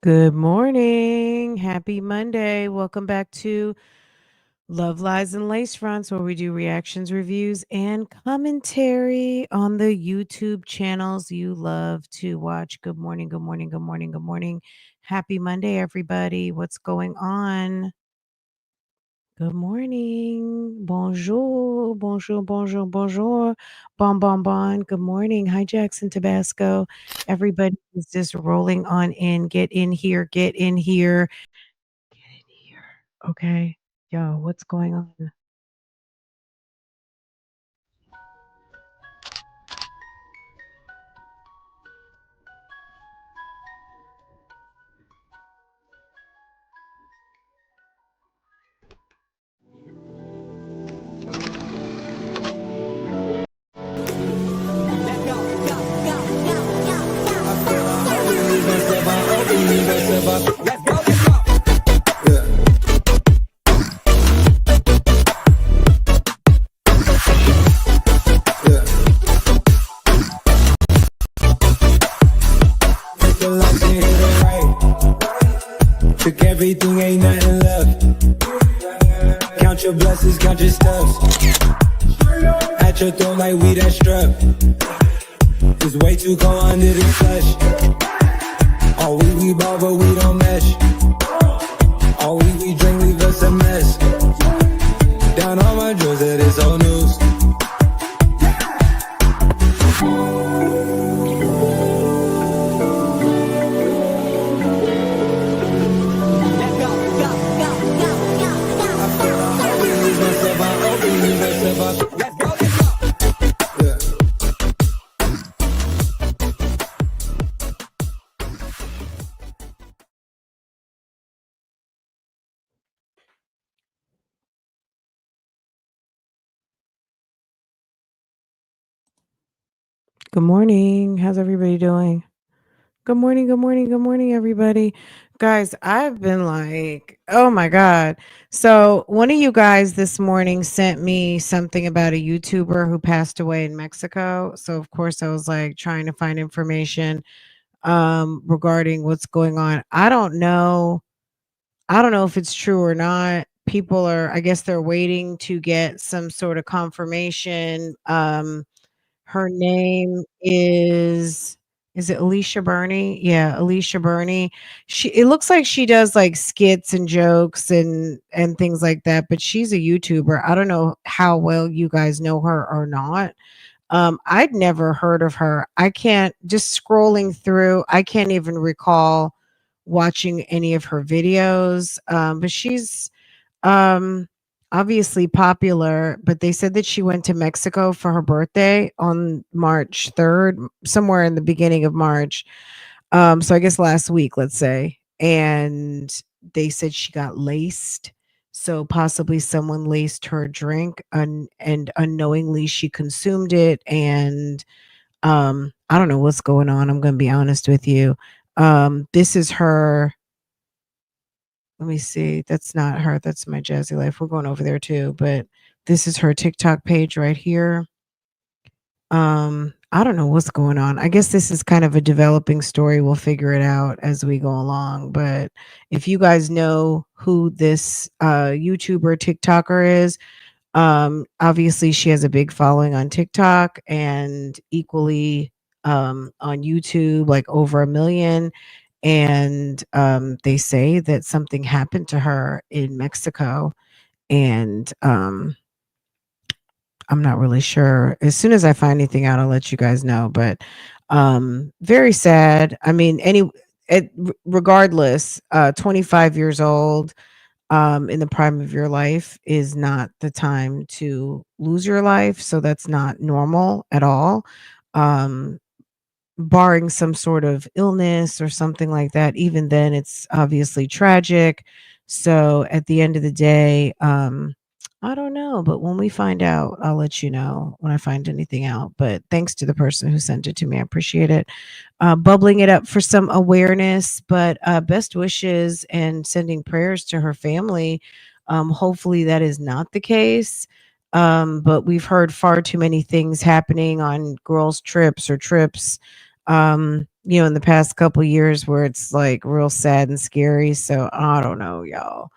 Good morning. Happy Monday. Welcome back to Love Lies and Lace Fronts, where we do reactions, reviews, and commentary on the YouTube channels you love to watch. Good morning, good morning, good morning, good morning. Happy Monday, everybody. What's going on? Good morning. Bonjour. Bonjour, bonjour, bonjour. Bon, bon, bon. Good morning. Hi, Jackson Tabasco. Everybody is just rolling on in. Get in here. Get in here. Get in here. Okay. Yo, what's going on? Took everything, ain't nothing left. Count your blessings, count your steps. At your throat like we that strap. It's way too cold under the flesh. All we ball, but we don't mesh. All we drink, leave us a mess. Down on my drawers, that is old news. Good morning. How's everybody doing? Good morning, good morning, good morning, everybody. Guys, I've been like, oh my God. So, one of you guys this morning sent me something about a YouTuber who passed away in Mexico. So, of course, I was like trying to find information regarding what's going on. I don't know if it's true or not. People are, I guess they're waiting to get some sort of confirmation. Her name is it Alicia Burney? Yeah, Alicia Burney. It looks like she does like skits and jokes and things like that, but she's a YouTuber. I don't know how well you guys know her or not. I'd never heard of her. I can't just scrolling through, I can't even recall watching any of her videos. But she's um, obviously popular, but they said that she went to Mexico for her birthday on March 3rd, somewhere in the beginning of March. So I guess last week, let's say. And they said she got laced. So possibly someone laced her drink and unknowingly she consumed it. And I don't know what's going on. I'm going to be honest with you. This is her. Let me see. That's not her. That's my Jazzy Life. We're going over there too, but this is her TikTok page right here. I don't know what's going on. I guess this is kind of a developing story. We'll figure it out as we go along. But if you guys know who this YouTuber TikToker is, obviously she has a big following on TikTok and equally on YouTube, like over 1 million. And they say that something happened to her in Mexico. And I'm not really sure. As soon as I find anything out, I'll let you guys know. But very sad. I mean, regardless, 25 years old, in the prime of your life is not the time to lose your life. So that's not normal at all. Um, Barring some sort of illness or something like that, even then it's obviously tragic. So at the end of the day, I don't know, but when we find out, I'll let you know when I find anything out. But thanks to the person who sent it to me, I appreciate it. Bubbling it up for some awareness, but best wishes and sending prayers to her family. Hopefully that is not the case. But we've heard far too many things happening on girls' trips or trips. in the past couple years where it's like real sad and scary. So I don't know, y'all.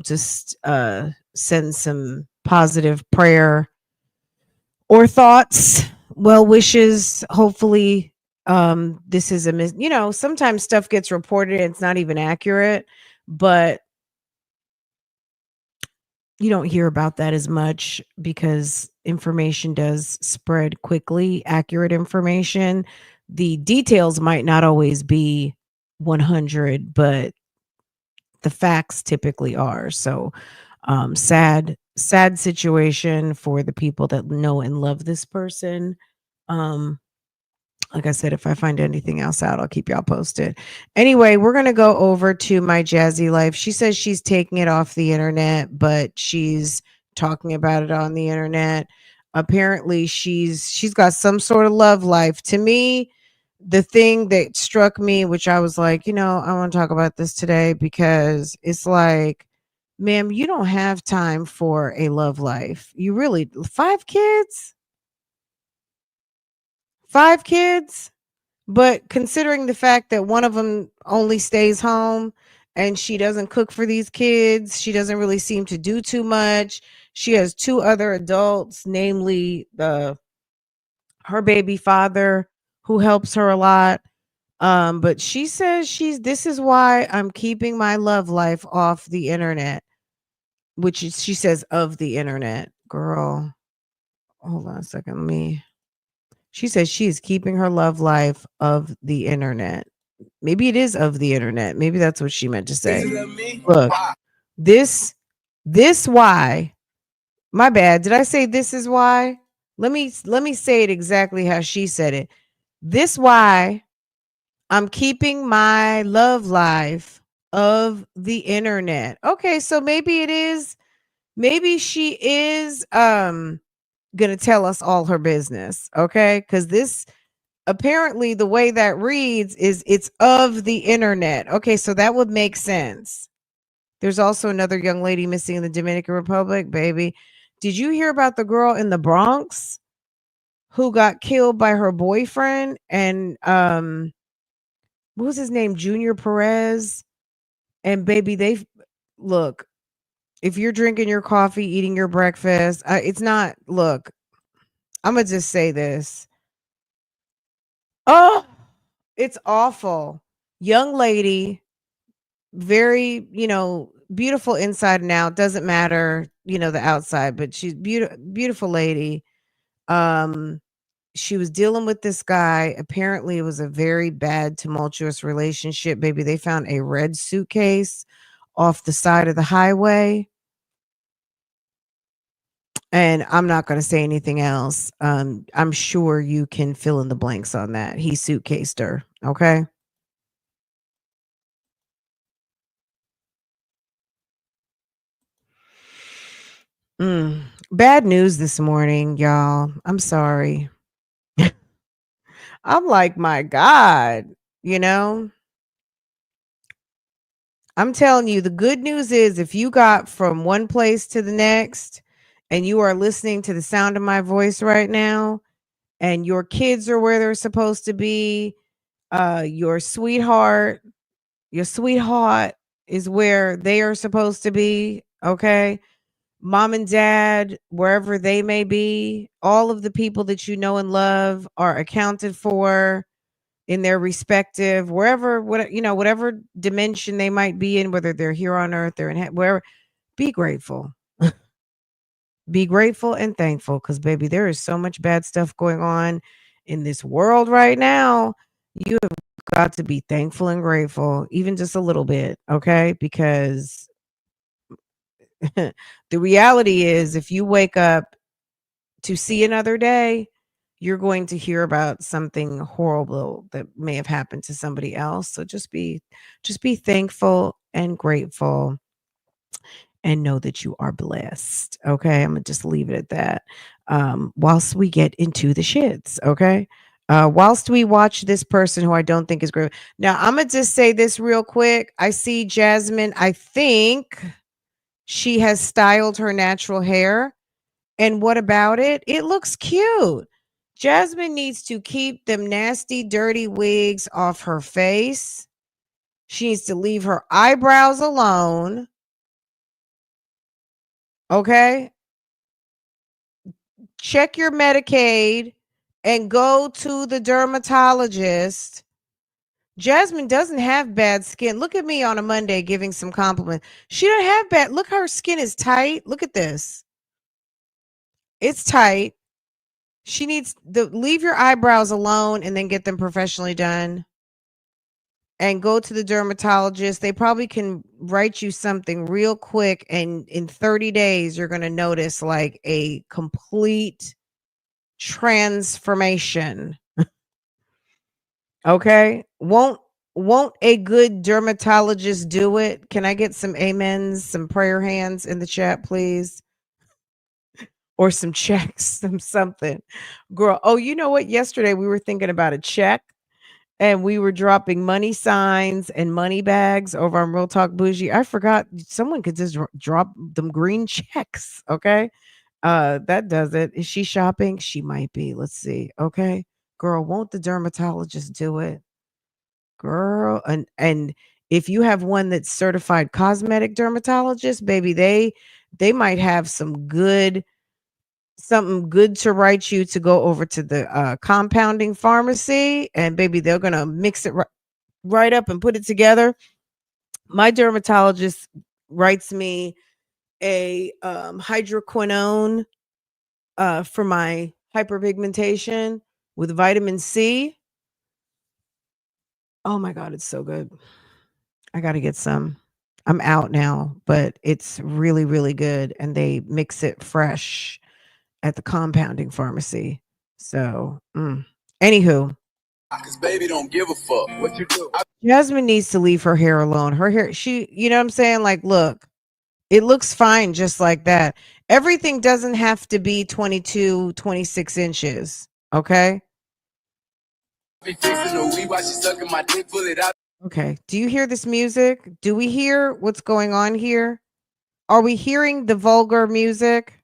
Just send some positive prayer or thoughts, well wishes. Hopefully, this is sometimes stuff gets reported and it's not even accurate, but you don't hear about that as much because information does spread quickly, accurate information. The details might not always be 100, but the facts typically are. So, sad situation for the people that know and love this person. Um, like I said, if I find anything else out, I'll keep y'all posted. Anyway, we're going to go over to my Jazzy Life. She says she's taking it off the internet, but she's talking about it on the internet. Apparently, she's got some sort of love life. To me, the thing that struck me, which I was like, I want to talk about this today because it's like, ma'am, you don't have time for a love life. You really, 5 kids? 5 kids? But considering the fact that one of them only stays home and she doesn't cook for these kids, she doesn't really seem to do too much. She has 2 other adults, namely her baby father who helps her a lot. But she says this is why I'm keeping my love life off the internet, which is, she says, of the internet. Girl, hold on a second. She says she is keeping her love life of the internet. Maybe it is of the internet. Maybe that's what she meant to say. Look, this why. My bad. Did I say this is why? Let me say it exactly how she said it. This why I'm keeping my love life of the internet. Okay, so maybe she is gonna tell us all her business, okay? Cuz this apparently the way that reads is it's of the internet. Okay, so that would make sense. There's also another young lady missing in the Dominican Republic, baby. Did you hear about the girl in the Bronx who got killed by her boyfriend and what was his name? Junior Perez. And baby, they look, if you're drinking your coffee, eating your breakfast, it's not, look, I'm going to just say this. Oh, it's awful. Young lady, very, beautiful inside and out. Doesn't matter, the outside, but she's beautiful lady. Um, she was dealing with this guy. Apparently, it was a very bad, tumultuous relationship. Baby, they found a red suitcase off the side of the highway. And I'm not going to say anything else. I'm sure you can fill in the blanks on that. He suitcased her. Okay. Mm. Bad news this morning, y'all. I'm sorry. I'm like, my God, you know, I'm telling you, the good news is if you got from one place to the next and you are listening to the sound of my voice right now and your kids are where they're supposed to be, your sweetheart is where they are supposed to be, okay? Mom and dad, wherever they may be, all of the people that you know and love are accounted for in their respective whatever dimension they might be in, whether they're here on earth or in wherever. Be grateful. Be grateful and thankful, because baby, there is so much bad stuff going on in this world right now. You have got to be thankful and grateful, even just a little bit, okay? Because the reality is, if you wake up to see another day, you're going to hear about something horrible that may have happened to somebody else. So just be thankful and grateful and know that you are blessed. Okay. I'm gonna just leave it at that. Whilst we get into the shits, okay. Whilst we watch this person who I don't think is great. Now, I'm gonna just say this real quick. I see Jasmine, I think she has styled her natural hair. And what about it? It looks cute. Jasmine needs to keep them nasty, dirty wigs off her face. She needs to leave her eyebrows alone. Okay? Check your Medicaid and go to the dermatologist. Jasmine doesn't have bad skin. Look at me on a Monday giving some compliment. She don't have bad. Look, her skin is tight. Look at this. It's tight. She needs to leave your eyebrows alone and then get them professionally done. And go to the dermatologist. They probably can write you something real quick, and in 30 days you're going to notice like a complete transformation. Okay? Won't a good dermatologist do it? Can I get some amens, some prayer hands in the chat, please? Or some checks, some something. Girl, oh, you know what? Yesterday we were thinking about a check, and we were dropping money signs and money bags over on Real Talk Bougie. I forgot someone could just drop them green checks. Okay. That does it. Is she shopping? She might be. Let's see. Okay. Girl, won't the dermatologist do it? Girl, and if you have one that's certified cosmetic dermatologist, baby, they might have something good to write you to go over to the compounding pharmacy, and baby, they're gonna mix it right up and put it together. My dermatologist writes me a hydroquinone for my hyperpigmentation with vitamin C. Oh my god, it's so good. I got to get some. I'm out now, but it's really, really good. And they mix it fresh at the compounding pharmacy. So, anywho, Cause baby don't give a fuck what you do. Jasmine needs to leave her hair alone. Her hair, you know what I'm saying? Like, look, it looks fine just like that. Everything doesn't have to be 22, 26 inches. Okay. Be fixing the weed while she sucking my dick, pull it out. Okay. Do you hear this music? Do we hear what's going on here? Are we hearing the vulgar music?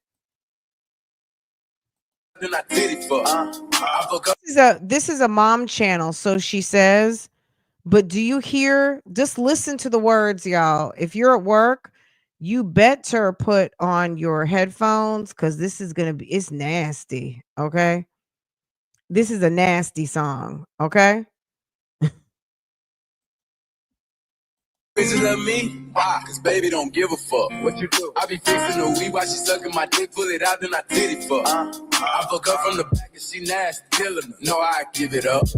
Then I did it for I fuck up. This is a mom channel, so she says. But do you hear? Just listen to the words, y'all. If you're at work, you better put on your headphones because this is gonna be. It's nasty. Okay, this is a nasty song. Okay. Bitches love me, why? Cause baby don't give a fuck what you do. I be fixing the weed while she sucking my dick, pull it out, then I did it for I fuck up from the back and she nasty, killing her. No, I give it up.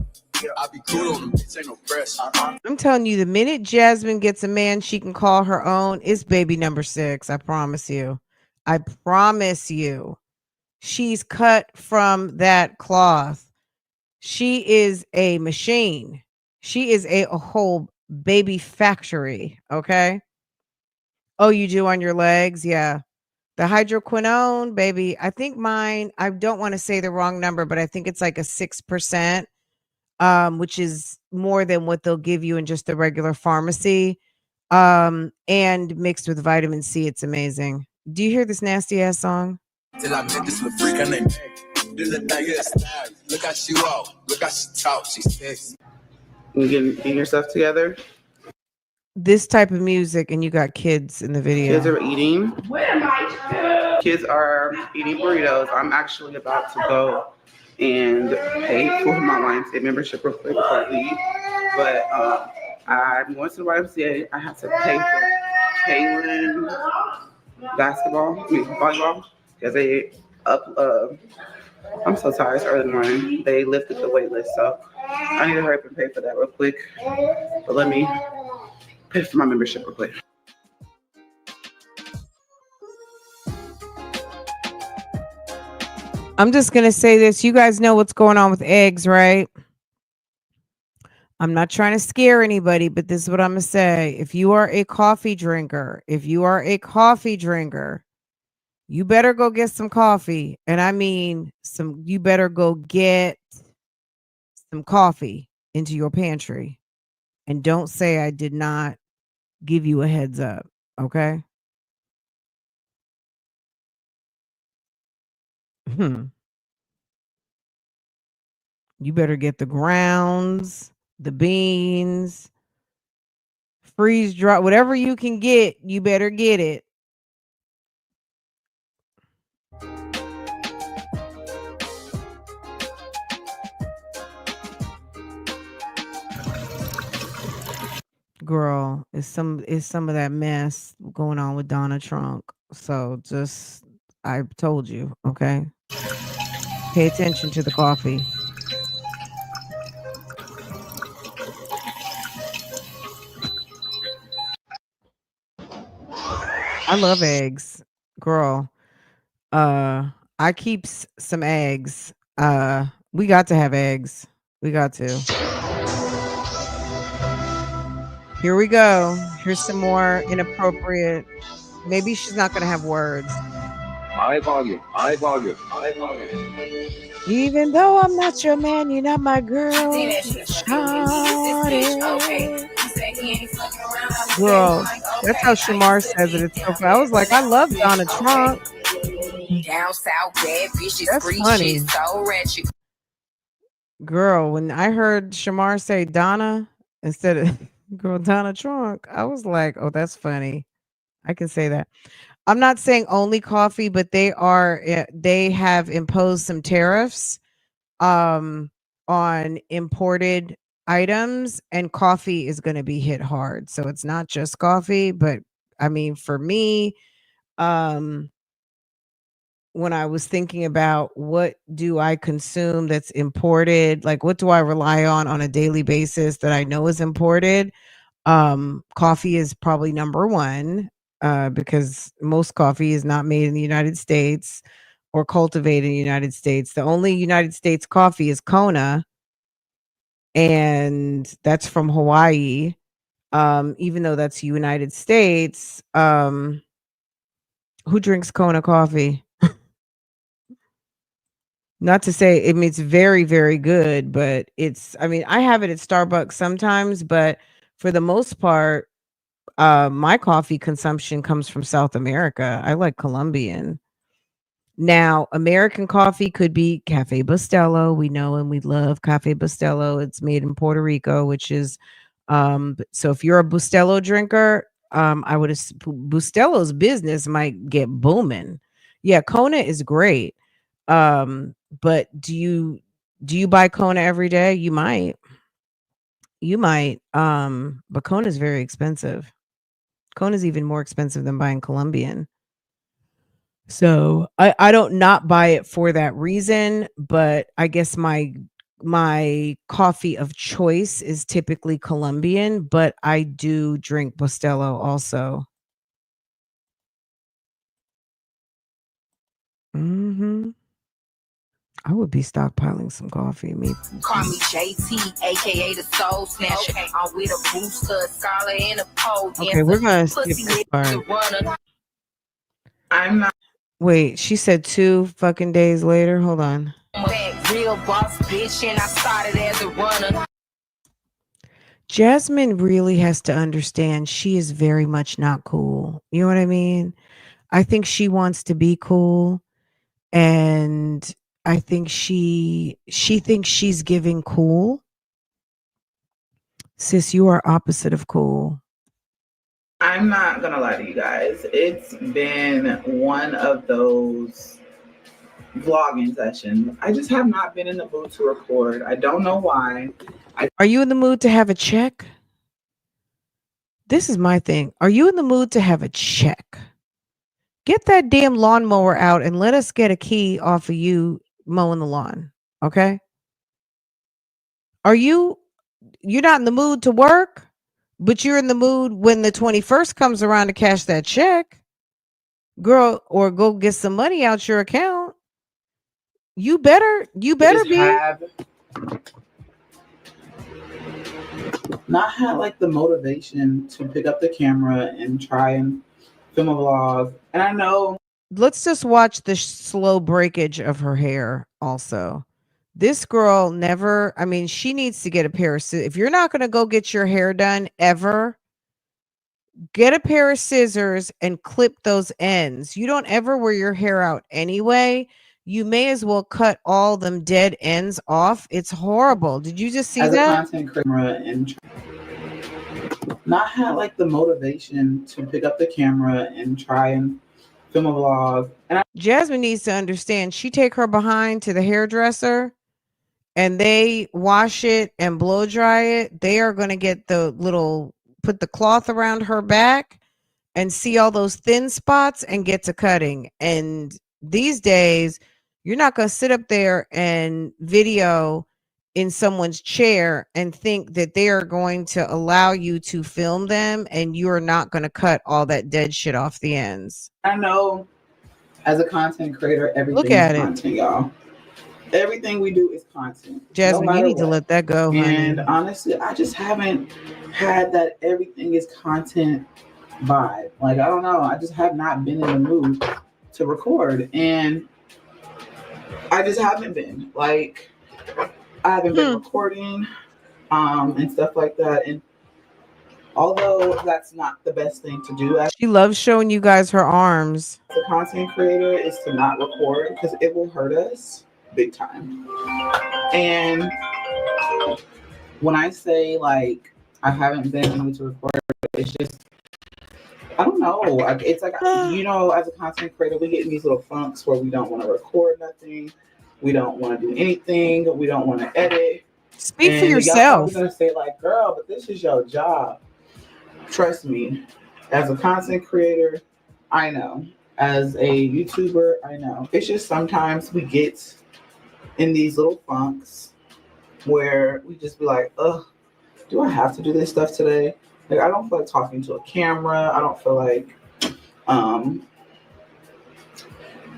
I be cool on the bitch, ain't no pressure. I'm telling you, the minute Jasmine gets a man she can call her own, it's baby number 6. I promise you. I promise you. She's cut from that cloth. She is a machine. She is a whole baby factory. Okay. Oh, you do on your legs? Yeah. The hydroquinone, baby. I think mine, I don't want to say the wrong number, but I think it's like a 6%, which is more than what they'll give you in just the regular pharmacy. And mixed with vitamin C. It's amazing. Do you hear this nasty ass song? Till I met this little freak, her name This little thing is style. Look how she walk, look how she talk, she's sexy. You getting yourself together? This type of music, and you got kids in the video. Kids are eating. Kids are eating burritos. I'm actually about to go and pay for my YMCA membership real quick before I leave. But I'm going to the YMCA. I have to pay for Kaylin volleyball, because they I'm so tired. It's early in the morning. They lifted the wait list, so I need to hurry up and pay for that real quick. But let me pay for my membership real quick. I'm just going to say this. You guys know what's going on with eggs, right? I'm not trying to scare anybody, but this is what I'm going to say. If you are a coffee drinker, you better go get some coffee. And I mean, you better go get some coffee into your pantry. And don't say I did not give you a heads up. Okay. You better get the grounds, the beans, freeze dry, whatever you can get, you better get it. Girl, it's some of that mess going on with Donna Trunk. So just I told you, okay? Pay attention to the coffee. I love eggs. Girl, uh I keep some eggs. We got to have eggs. We got to. Here we go. Here's some more inappropriate. Maybe she's not going to have words. High volume, high volume, high volume. Even though I'm not your man, you're not my girl. Shawty. Girl, that's how Shamar says it. It's so funny. I was like, I love Donna Trunk. Down south, bad bitches, That's street shit, funny. so ratchet. Girl, when I heard Shamar say Donna instead of girl Donna Trunk, I was like, oh, that's funny. I can say that. I'm not saying only coffee, but they have imposed some tariffs um on imported items, and coffee is going to be hit hard. So it's not just coffee, but I mean for me, um when I was thinking about what do I consume that's imported, like what do I rely on a daily basis that I know is imported, coffee is probably number 1, because most coffee is not made in the United States or cultivated in the United States. The only United States coffee is Kona, and that's from Hawaii. Even though that's United States, who drinks Kona coffee? Not to say, I mean, it's very, very good, but I mean, I have it at Starbucks sometimes, but for the most part, my coffee consumption comes from South America. I like Colombian. Now, American coffee could be Cafe Bustelo. We know and we love Cafe Bustelo. It's made in Puerto Rico, which is so if you're a Bustelo drinker, I would Bustelo's business might get booming. Yeah, Kona is great. But do you buy Kona every day? You might. You might. But Kona is very expensive. Kona is even more expensive than buying Colombian. So I don't not buy it for that reason, but I guess my coffee of choice is typically Colombian, but I do drink Bustelo also. Mhm. I would be stockpiling some coffee. Me Call me JT, aka the Soul Snatcher. I'm with a booster, a scholar, and a pole Okay, we're dancer. gonna skip Pussy this part. nigga runner. I'm not Wait, she said 2 fucking days later. Hold on. back, real boss bitch, and I started as a runner. Jasmine really has to understand she is very much not cool. You know what I mean? I think she wants to be cool, and I think she thinks she's giving cool. Sis, you are opposite of cool. I'm not gonna lie to you guys. It's been one of those vlogging sessions. I just have not been in the mood to record. I don't know why. Are you in the mood to have a check? This is my thing. Are you in the mood to have a check? Get that damn lawnmower out and let us get a key off of you mowing the lawn. Okay? Are you're not in the mood to work, but you're in the mood when the 21st comes around to cash that check, girl, or go get some money out your account. You better just be. have not had like the motivation to pick up the camera and try and film a vlog. And I know Let's just watch the slow breakage of her hair also. This girl never, I mean, she needs to get a pair of scissors. If you're not going to go get your hair done ever, get a pair of scissors and clip those ends. You don't ever wear your hair out anyway. you may as well cut all them dead ends off. It's horrible. Did you just see As a that? content creator and not had like the motivation to pick up the camera and try and film a vlog. And Jasmine needs to understand. She take her behind to the hairdresser and they wash it and blow dry it. They are going to get the little, put the cloth around her back and see all those thin spots and get to cutting. And these days, you're not going to sit up there and video in someone's chair and think that they are going to allow you to film them and you are not going to cut all that dead shit off the ends. I know as a content creator, Look everything is at it. content, y'all. Everything we do is content, no Jasmine, you matter need to what. let that go, And honey. honestly, I just haven't had that everything is content vibe. Like, I don't know. I just have not been in the mood to record. And I just haven't been. Like, I haven't been Hmm. recording and stuff like that. And although that's not the best thing to do as She loves showing you guys her arms. a content creator is to not record because it will hurt us big time. And when I say like I haven't been able to record, it's just I don't know. Like it's like as a content creator, we get in these little funks where we don't want to record nothing, we don't want to do anything, we don't want to edit. Speak for And y'all probably yourself. gonna say like, "Girl, but this is your job." Trust me, as a content creator, I know. As a YouTuber, I know. It's just sometimes we get in these little funks where we just be like, ugh, do I have to do this stuff today? Like I don't feel like talking to a camera. I don't feel like um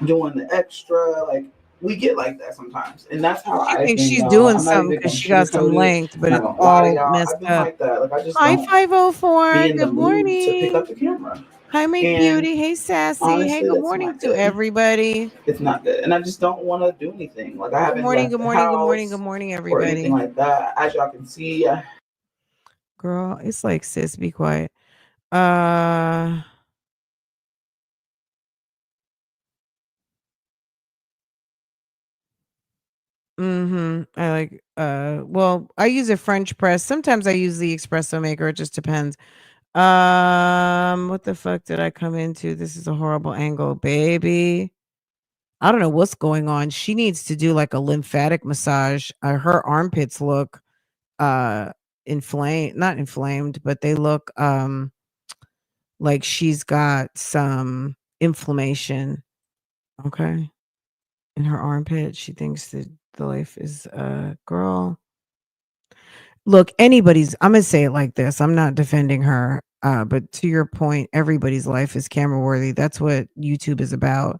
doing the extra. Like we get like that sometimes. And that's how She I've thinks been, she's y'all. doing I'm not something even because gonna she got some sugarcoat it. length, I'm but not it's gonna lie to all y'all. messed I've been up. like that. Like I just Hi, don't 504. be in the Good mood to pick up morning. the camera. Hi, Make And Beauty. Hey, Sassy. Hey, honestly, good that's morning not to good. everybody. It's not good. And I just don't want to do anything. Like I Good haven't morning, left good the morning, good morning, good house morning, or anything everybody. like that. As y'all can see, Girl, it's like, sis, be quiet. Uh, I like, well, I use a French press. Sometimes I use the espresso maker. It just depends. What the fuck did I come into? This is a horrible angle, baby. I don't know what's going on. She needs to do like a lymphatic massage. Her armpits look uh inflamed, not inflamed, but they look like she's got some inflammation, okay, in her armpit. She thinks that the life is girl. Look, anybody's, I'm gonna say it like this. I'm not defending her. But to your point, everybody's life is camera worthy. That's what YouTube is about.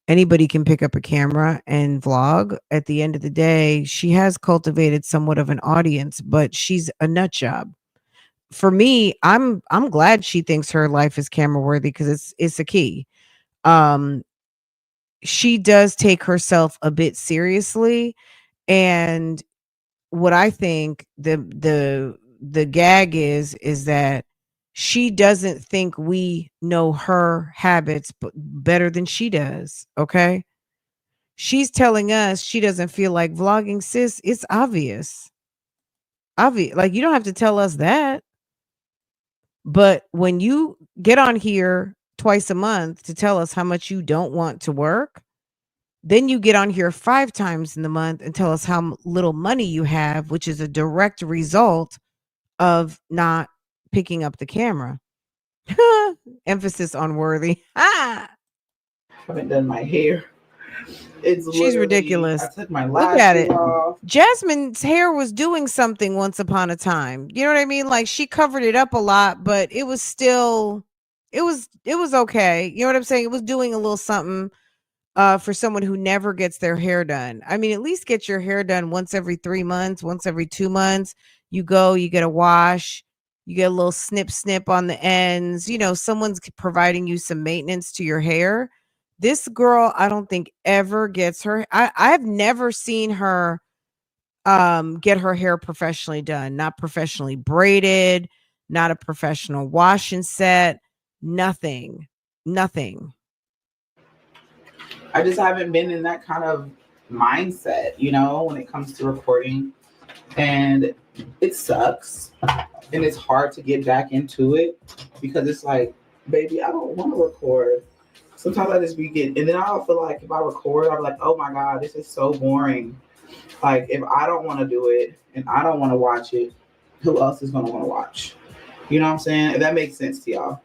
Anybody can pick up a camera and vlog. At the end of the day, she has cultivated somewhat of an audience, but she's a nut job. For me, I'm glad she thinks her life is camera worthy because it's a key. Um, she does take herself a bit seriously, and what I think the gag is that she doesn't think we know her habits better than she does. Okay, she's telling us she doesn't feel like vlogging, sis. It's obvious. Obvious. Like you don't have to tell us that. But when you get on here twice a month to tell us how much you don't want to work, then you get on here 5 times in the month and tell us how little money you have, which is a direct result of not picking up the camera. Emphasis on worthy. Ah, haven't done my hair. It's she's literally I ridiculous. took my Look at lashes it. off. Jasmine's hair was doing something once upon a time. You know what I mean? Like she covered it up a lot, but it was still it was okay. You know what I'm saying? It was doing a little something for someone who never gets their hair done. I mean, at least get your hair done once every 3 months, once every 2 months. You go, you get a wash, you get a little snip on the ends. You know, someone's providing you some maintenance to your hair. This girl, I don't think ever gets her I've never seen her get her hair professionally done, not professionally braided, not a professional wash and set, nothing. Nothing. I just haven't been in that kind of mindset, when it comes to recording. And it sucks. And it's hard to get back into it because it's like, baby, I don't want to record. Sometimes I just be getting, and then I'll feel like if I record, I'm like, oh my God, this is so boring. Like, if I don't want to do it and I don't want to watch it, who else is going to want to watch? You know what I'm saying? If that makes sense to y'all.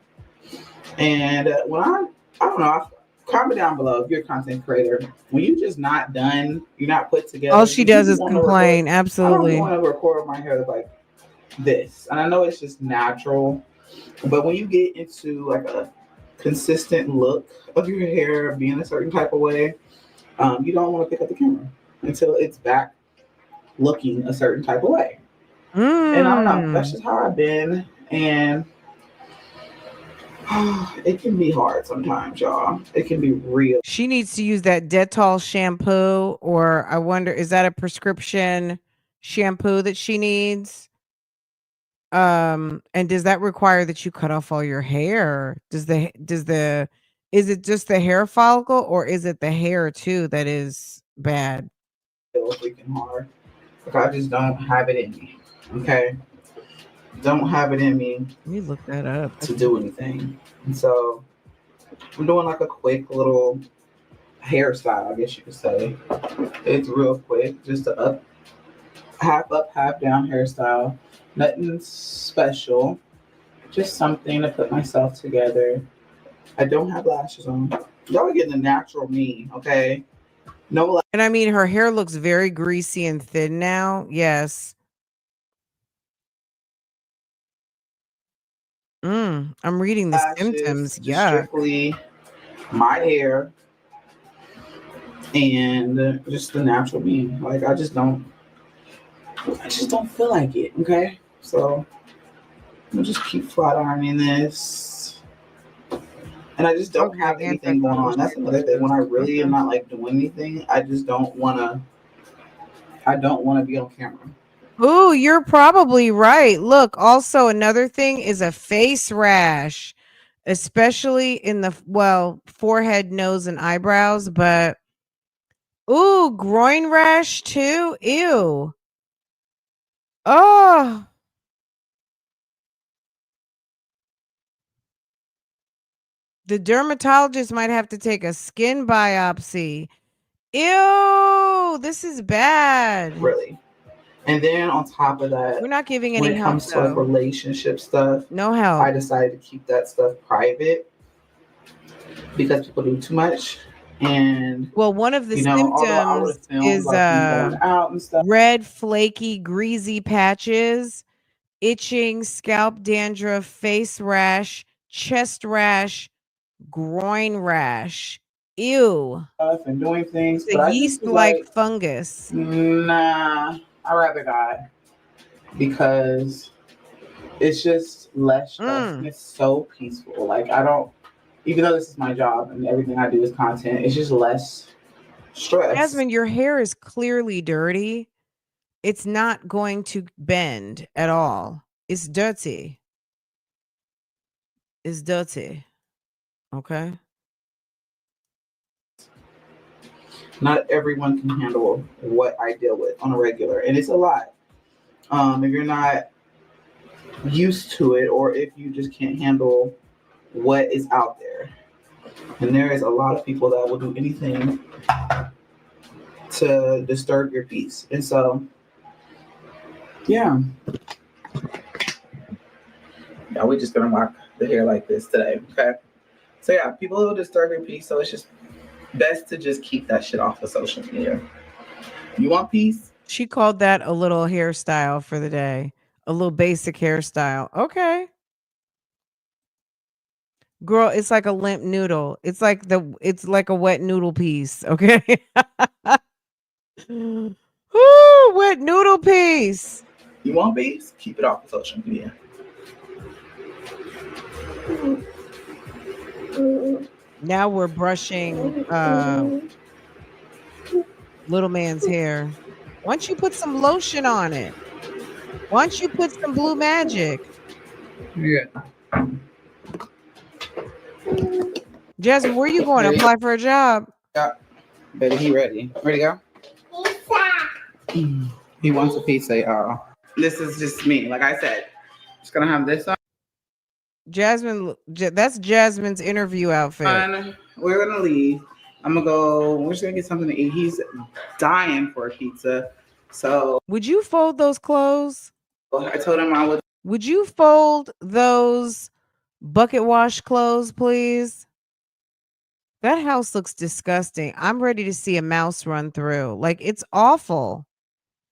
And when I don't know, comment down below if you're a content creator. When you just not done, you're not put All together, she because you does be is wanting to record. complain. I don't be Absolutely. wanting to record my hair like this. And I know it's just natural, but when you get into like a consistent look of your hair being a certain type of way, you don't want to pick up the camera until it's back looking a certain type of way. And I don't know, that's Mm. just how I've been. And it can be hard sometimes, y'all. It can be real. She needs to use that Dettol shampoo, or I wonder, is that a prescription shampoo that she needs? And does that require that you cut off all your hair? Is it just the hair follicle, or is it the hair too that is bad? Freaking hard. Like, I just don't have it in me. Okay? Don't have it in me Let me look that up. to do anything. And so I'm doing like a quick little hairstyle, I guess you could say. It's real quick, just a up, half down hairstyle. Nothing special, just something to put myself together. I don't have lashes on. Y'all are getting the natural me, okay? No And I mean, her hair looks very greasy and thin now. Yes. I'm reading the lashes, symptoms. just Yuck. strictly my hair and just the natural me. Like, I just don't feel like it, okay? So we'll just keep flat ironing this. And I just don't Okay, have anything going antifungal on. That's another thing. When shampoos. I really am Okay. not like doing anything, I don't wanna be on camera. Ooh, you're probably right. Look, also another thing is a face rash, especially in the forehead, nose, and eyebrows. But ooh, groin rash too. Ew. Oh, the dermatologist might have to take a skin biopsy. Ew, this is bad. Really. And then on top of We're that, not giving when any it help comes to like though. relationship stuff, No I help. decided to keep that stuff private because people do too much. And Well, one of the although I would symptoms have filmed is like me going out and stuff, red, flaky, greasy patches, itching, scalp dandruff, face rash, chest rash, groin rash. Ew. and doing things, It's a but I just yeast was like like, fungus. nah, I'd rather not because it's just less stress and Mm. it's so peaceful. Like, I don't, even though this is my job and everything I do is content, it's just less stress. Jasmine, your hair is clearly dirty. It's not going to bend at all. It's dirty. It's dirty. Okay. Not everyone can handle what I deal with on a regular, and it's a lot. If you're not used to it, or if you just can't handle what is out there, and there is a lot of people that will do anything to disturb your peace. And so, yeah, we're just gonna rock the hair like this today, okay? So yeah, people will disturb your peace, so it's just best to just keep that shit off of social media. You want peace? She called that a little hairstyle for the day. A little basic hairstyle. Okay. Girl, it's like a limp noodle. It's like a wet noodle piece, okay? Ooh, wet noodle piece. You want peace? Keep it off of social media. Now we're brushing little man's hair. Why don't you put some lotion on it? Why don't you put some blue magic? Yeah. Jasmine, where you going? There you Apply for a job? Yeah, baby, he ready. Ready to go? He wants a pizza, y'all. This is just me. Like I said, just gonna have this That's Jasmine's interview outfit. on. We're gonna leave. I'm gonna go. We're just gonna get something to eat. He's dying for a pizza. So Would you fold those clothes? I told him I would. Would you fold those bucket wash clothes, please? That house looks disgusting. I'm ready to see a mouse run through. Like, it's awful.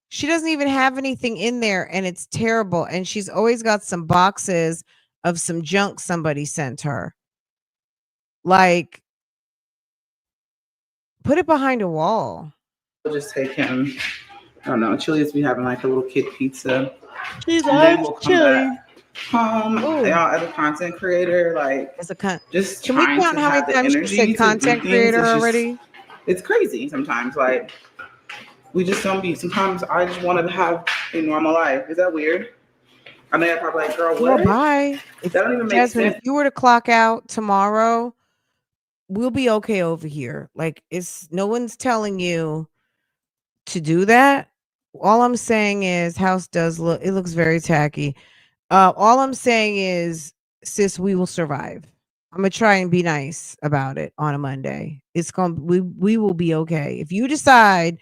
She doesn't even have anything in there, and it's terrible. And she's always got some boxes of some junk somebody sent her. Like, put it behind a wall. We'll just take him. I don't know. Chili's be having like a little kid pizza. She And then loves we'll come chili. back home. Ooh. Y'all, as a content creator, like As a just Can we trying count to how many have the times she energy said to do content things. creator It's just already? it's crazy sometimes. Like we just don't be. Sometimes I just want to have a normal life. Is that weird? I know you're probably like, girl, Well, what? bye. That don't even make Jasmine, if sense. you were to clock out tomorrow, we'll be okay over here. Like, it's no one's telling you to do that. All I'm saying is house does look, it looks very tacky. All I'm saying is, sis, we will survive. I'm gonna try and be nice about it on a Monday. It's gonna we will be okay. If you decide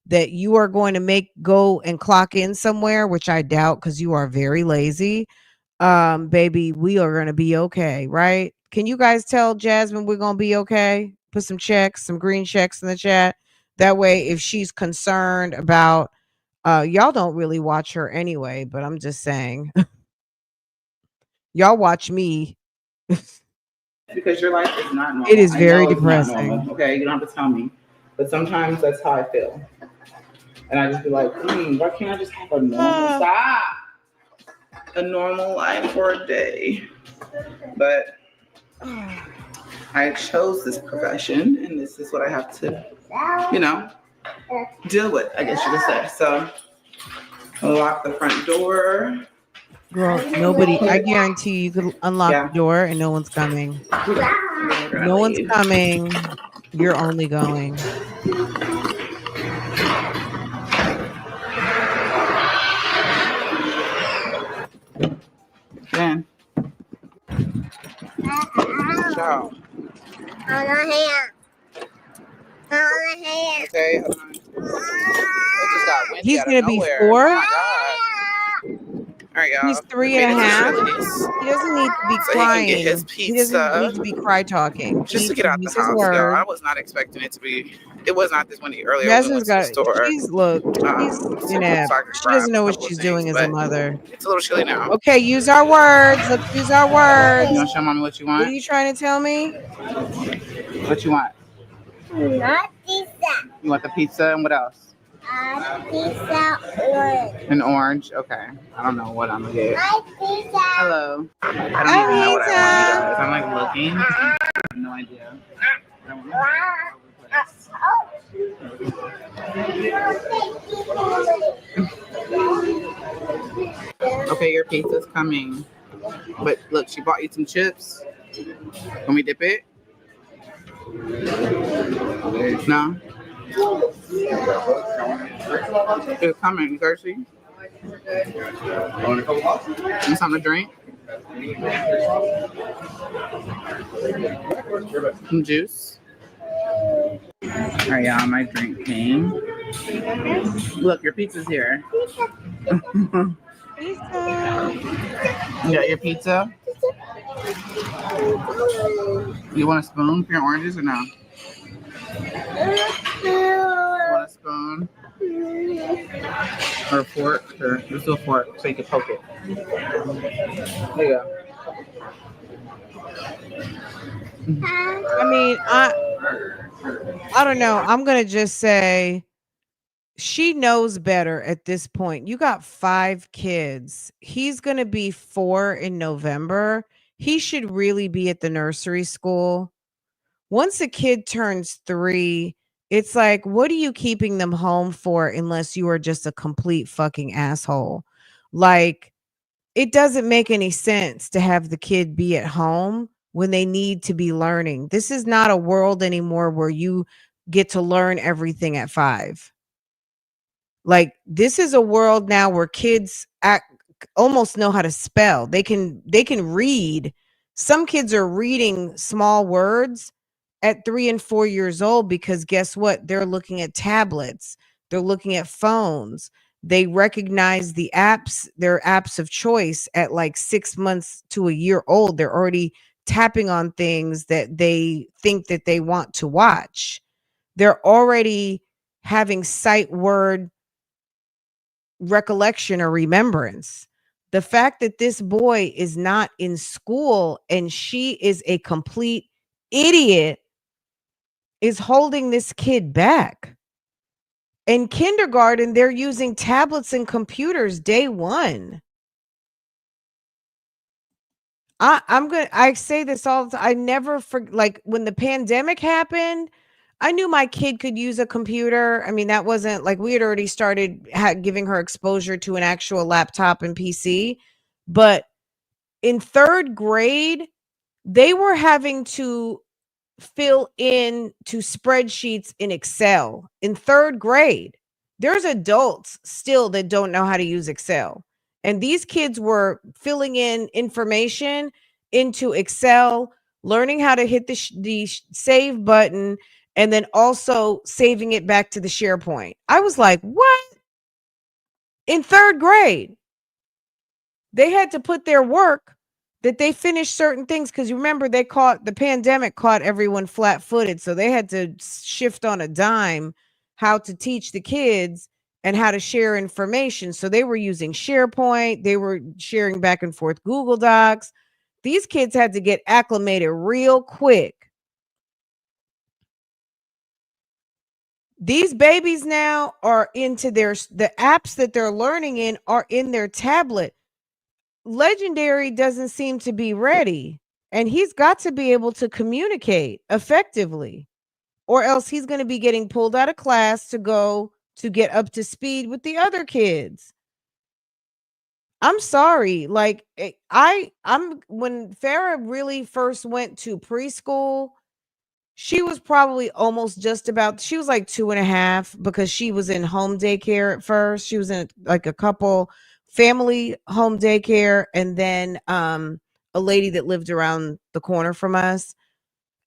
that you are going to go and clock in somewhere, which I doubt because you are very lazy, baby, we are gonna be okay, right? Can you guys tell Jasmine we're gonna be okay? Put some checks, some green checks in the chat. That way, if she's concerned about y'all don't really watch her anyway, but I'm just saying. Y'all watch me. Because your life is not It normal. is I very know it's not normal. depressing. Okay, you don't have to tell me, but sometimes that's how I feel, and I just be like, why can't I just have a normal stop, a normal life for a day? But I chose this profession, and this is what I have to, you know, deal with. I guess you could say. So, I'll lock the front door. Girl, nobody, I guarantee you could unlock Yeah, the door and no one's coming. we're gonna No one's leave. coming. You're only going. Then, ciao. Okay, hold on. It just got windy He's out of gonna be nowhere. Oh 4. my god. All right, He's y'all. We three and made a it to half. Chili's He doesn't need to be so he can get his crying. He doesn't pizza need to be cry talking. He just to needs get to out the use his house, y'all. I words. was not expecting it to be. It was not this windy earlier when we Jasmine's went to the got store. she's look, she's So inept. I could She doesn't grab a know what couple of she's things, doing as a but mother. it's a little chilly now. Okay, use our words. Let's use our words. You want to show mommy what you What are want? you trying to tell me? What you want? Not pizza. You want the pizza and what else? Pizza orange. An orange. Okay. I don't know what I'm gonna get. My pizza. Hello. I don't even know what I want, you guys. I'm like looking. I have no idea. I don't know. Okay, your pizza's coming. But look, she bought you some chips. Can we dip it? No? It's coming, thirsty. You something to drink? Some juice? Alright, y'all, my drink came. Look, your pizza's here. Pizza. You got your pizza? You want a spoon for your oranges or no? You want a spoon? Or a fork? Sure, let's do a fork so you can poke it. There you go. I mean, I don't know. I'm gonna just say she knows better at this point. You got 5 kids. He's gonna be 4 in November. He should really be at the nursery school. Once a kid turns 3, it's like, what are you keeping them home for unless you are just a complete fucking asshole? Like, it doesn't make any sense to have the kid be at home when they need to be learning. This is not a world anymore where you get to learn everything at 5. Like, this is a world now where kids almost know how to spell. They can read. Some kids are reading small words at 3 and 4 years old because guess what? They're looking at tablets. They're looking at phones. They recognize the apps, their apps of choice at like 6 months to a year old. They're already tapping on things that they think that they want to watch. They're already having sight word recollection or remembrance. The fact that this boy is not in school and she is a complete idiot is holding this kid back. In kindergarten, they're using tablets and computers day one. I say this all the time. I never like when the pandemic happened, I knew my kid could use a computer. I mean, that wasn't like we had already started giving her exposure to an actual laptop and PC. But in 3rd grade, they were having to fill in to spreadsheets in Excel in 3rd grade. There's adults still that don't know how to use Excel. And these kids were filling in information into Excel, learning how to hit the save button, and then also saving it back to the SharePoint. I was like, what? In 3rd grade, they had to put their work that they finished certain things because you remember the pandemic caught everyone flat-footed, so they had to shift on a dime how to teach the kids and how to share information. So they were using SharePoint, they were sharing back and forth Google Docs. These kids had to get acclimated real quick. These babies now are into the apps that they're learning in are in their tablet. Legendary doesn't seem to be ready, and he's got to be able to communicate effectively, or else he's going to be getting pulled out of class to go to get up to speed with the other kids. I'm sorry. Like I'm when Farrah really first went to preschool, she was probably almost just about, she was like 2.5 because she was in home daycare at first. She was in like a couple family home daycare and then a lady that lived around the corner from us.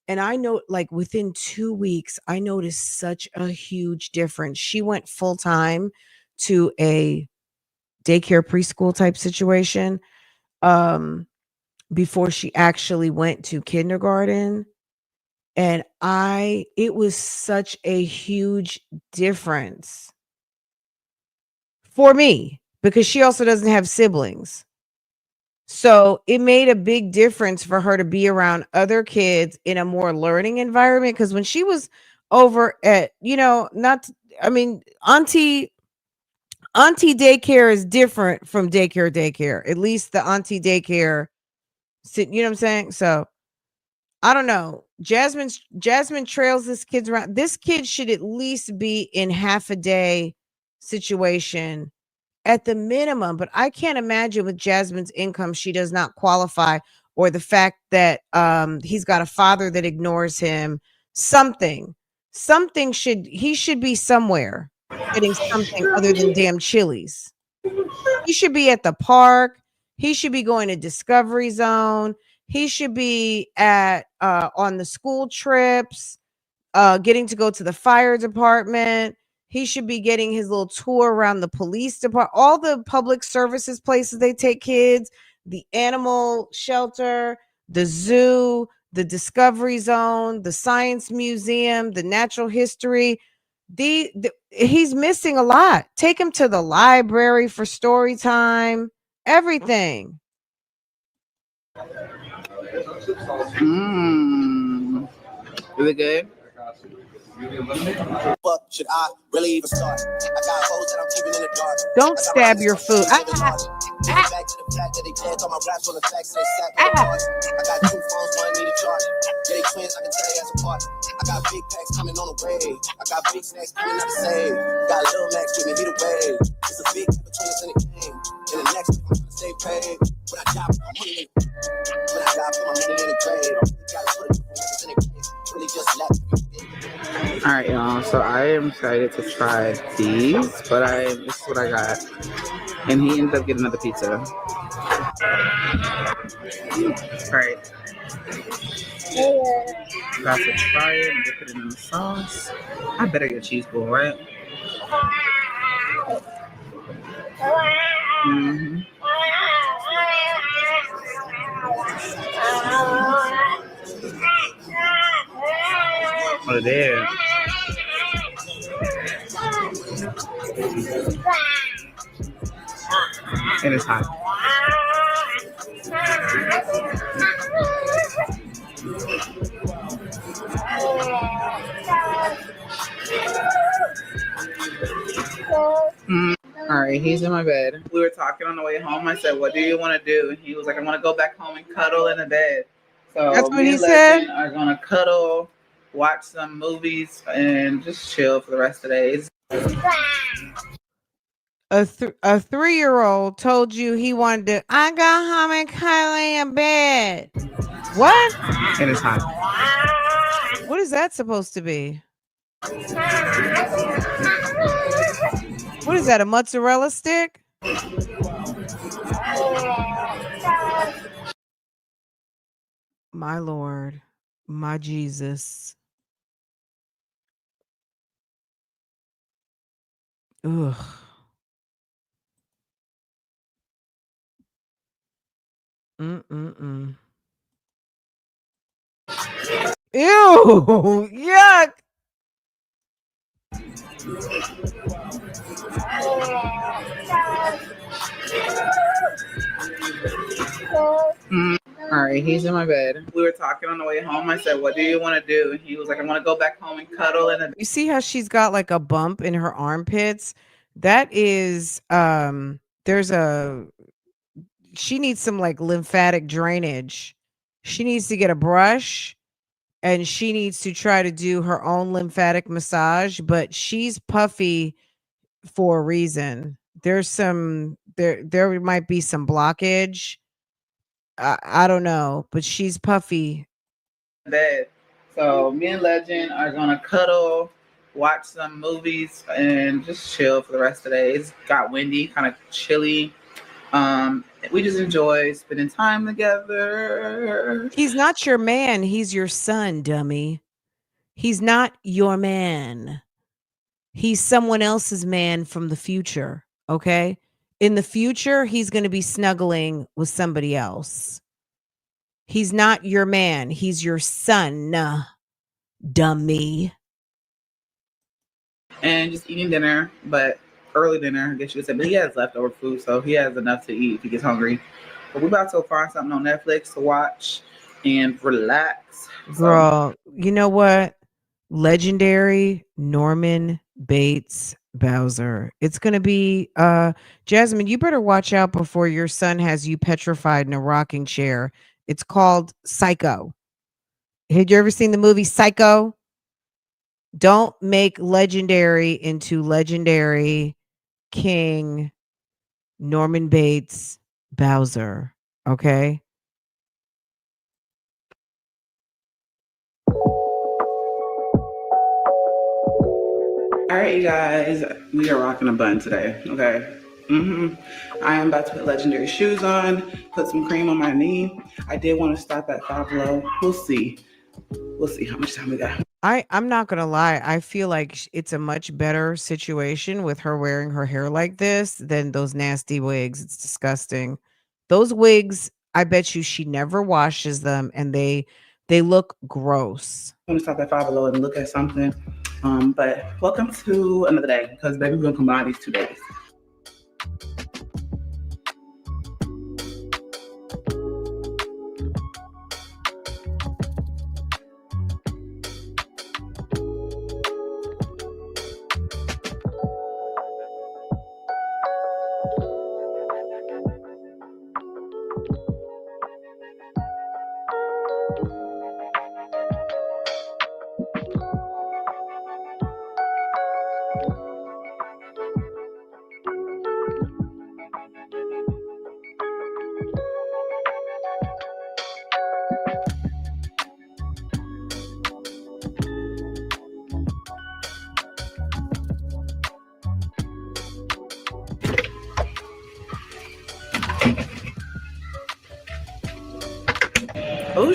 And I know like within 2 weeks, I noticed such a huge difference. She went full time to a daycare preschool type situation before she actually went to kindergarten. And it was such a huge difference for me because she also doesn't have siblings. So it made a big difference for her to be around other kids in a more learning environment. Because when she was over at, auntie daycare is different from daycare. At least the auntie daycare, you know what I'm saying? So I don't know. Jasmine trails this kid's around. This kid should at least be in half a day situation at the minimum. But I can't imagine with Jasmine's income, she does not qualify, or the fact that he's got a father that ignores him. He should be somewhere getting something other than damn Chili's. He should be at the park. He should be going to Discovery Zone. He should be at on the school trips, getting to go to the fire department. He should be getting his little tour around the police department, all the public services places they take kids, the animal shelter, the zoo, the Discovery Zone, the science museum, the natural history. He's missing a lot. Take him to the library for story time, everything. Is it good? What should I really even start? I got hoes that I'm keeping in the dark. Don't stab your food. Back to the fact that they played all my raps on the facts they sat on the bars. I got 2 phones, one need a charge. Yeah, they twins, I can tell they as apart. I got big packs coming on the way. I got big snacks coming out the save. Got Lil Max, give me the way. It's a big between us in the game. In the next stay paid. When I die, put my money in it. When I die, put my money in the grave. Gotta put it in the grave. Really just left. All right, y'all. So I am excited to try these, but this is what I got, and he ended up getting another pizza. All right, about to try it and dip it in the sauce. I better get a cheese bowl, right? Mm-hmm. Oh, there. And it's hot. All right, he's in my bed. We were talking on the way home. I said, "What do you want to do?" And he was like, "I want to go back home and cuddle in the bed." That's So what me he and said? Legend are gonna cuddle, watch some movies, and just chill for the rest of the days. A 3-year-old told you he wanted to, I got home and cuddle in bed. What? And it's hot. What is that supposed to be? What is that, a mozzarella stick? My Lord, my Jesus. Ugh. Mm-mm-mm. Ew, yuck. All right, he's in my bed. We were talking on the way home. I said, "What do you want to do?" And he was like, "I want to go back home and cuddle in the." You see how she's got like a bump in her armpits? That is, there's she needs some like lymphatic drainage. She needs to get a brush and she needs to try to do her own lymphatic massage, but she's puffy for a reason. There might be some blockage. I don't know, but she's puffy. Bed. So me and Legend are gonna cuddle, watch some movies, and just chill for the rest of the day. It's got windy, kind of chilly. We just enjoy spending time together. He's not your man, he's your son, dummy. He's not your man. He's someone else's man from the future, okay? In the future, he's going to be snuggling with somebody else. He's not your man, he's your son, dummy. And just eating dinner, but early dinner, I guess you could say. But he has leftover food, so he has enough to eat if he gets hungry. But we're about to find something on Netflix to watch and relax. Girl, you know what? Legendary Norman Bates Bowser. It's going to be Jasmine, you better watch out before your son has you petrified in a rocking chair. It's called Psycho. Had you ever seen the movie Psycho? Don't make Legendary into Legendary King Norman Bates Bowser, okay? All right, you guys, we are rocking a bun today. Okay. I am about to put Legendary shoes on, put some cream on my knee. I did want to stop at Five Below. We'll see. We'll see how much time we got. I'm not gonna lie. I feel like it's a much better situation with her wearing her hair like this than those nasty wigs. It's disgusting. Those wigs, I bet you she never washes them, and they look gross. I'm gonna stop at Five Below and look at something. But welcome to another day because baby, we're gonna combine these 2 days.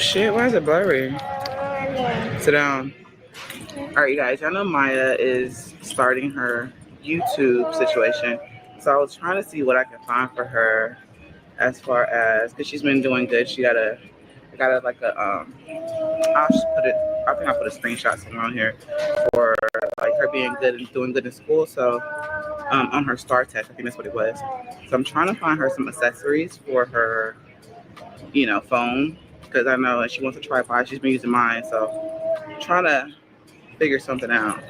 shit, why is it blurry? Sit down. All right, you guys, I know Maya is starting her YouTube situation. So I was trying to see what I can find for her as far as, because she's been doing good. I got a like a, I'll just put it, I think I put a screenshot somewhere on here for like her being good and doing good in school. So on her star test, I think that's what it was. So I'm trying to find her some accessories for her, phone, because I know she wants a tripod. She's been using mine, so I'm trying to figure something out.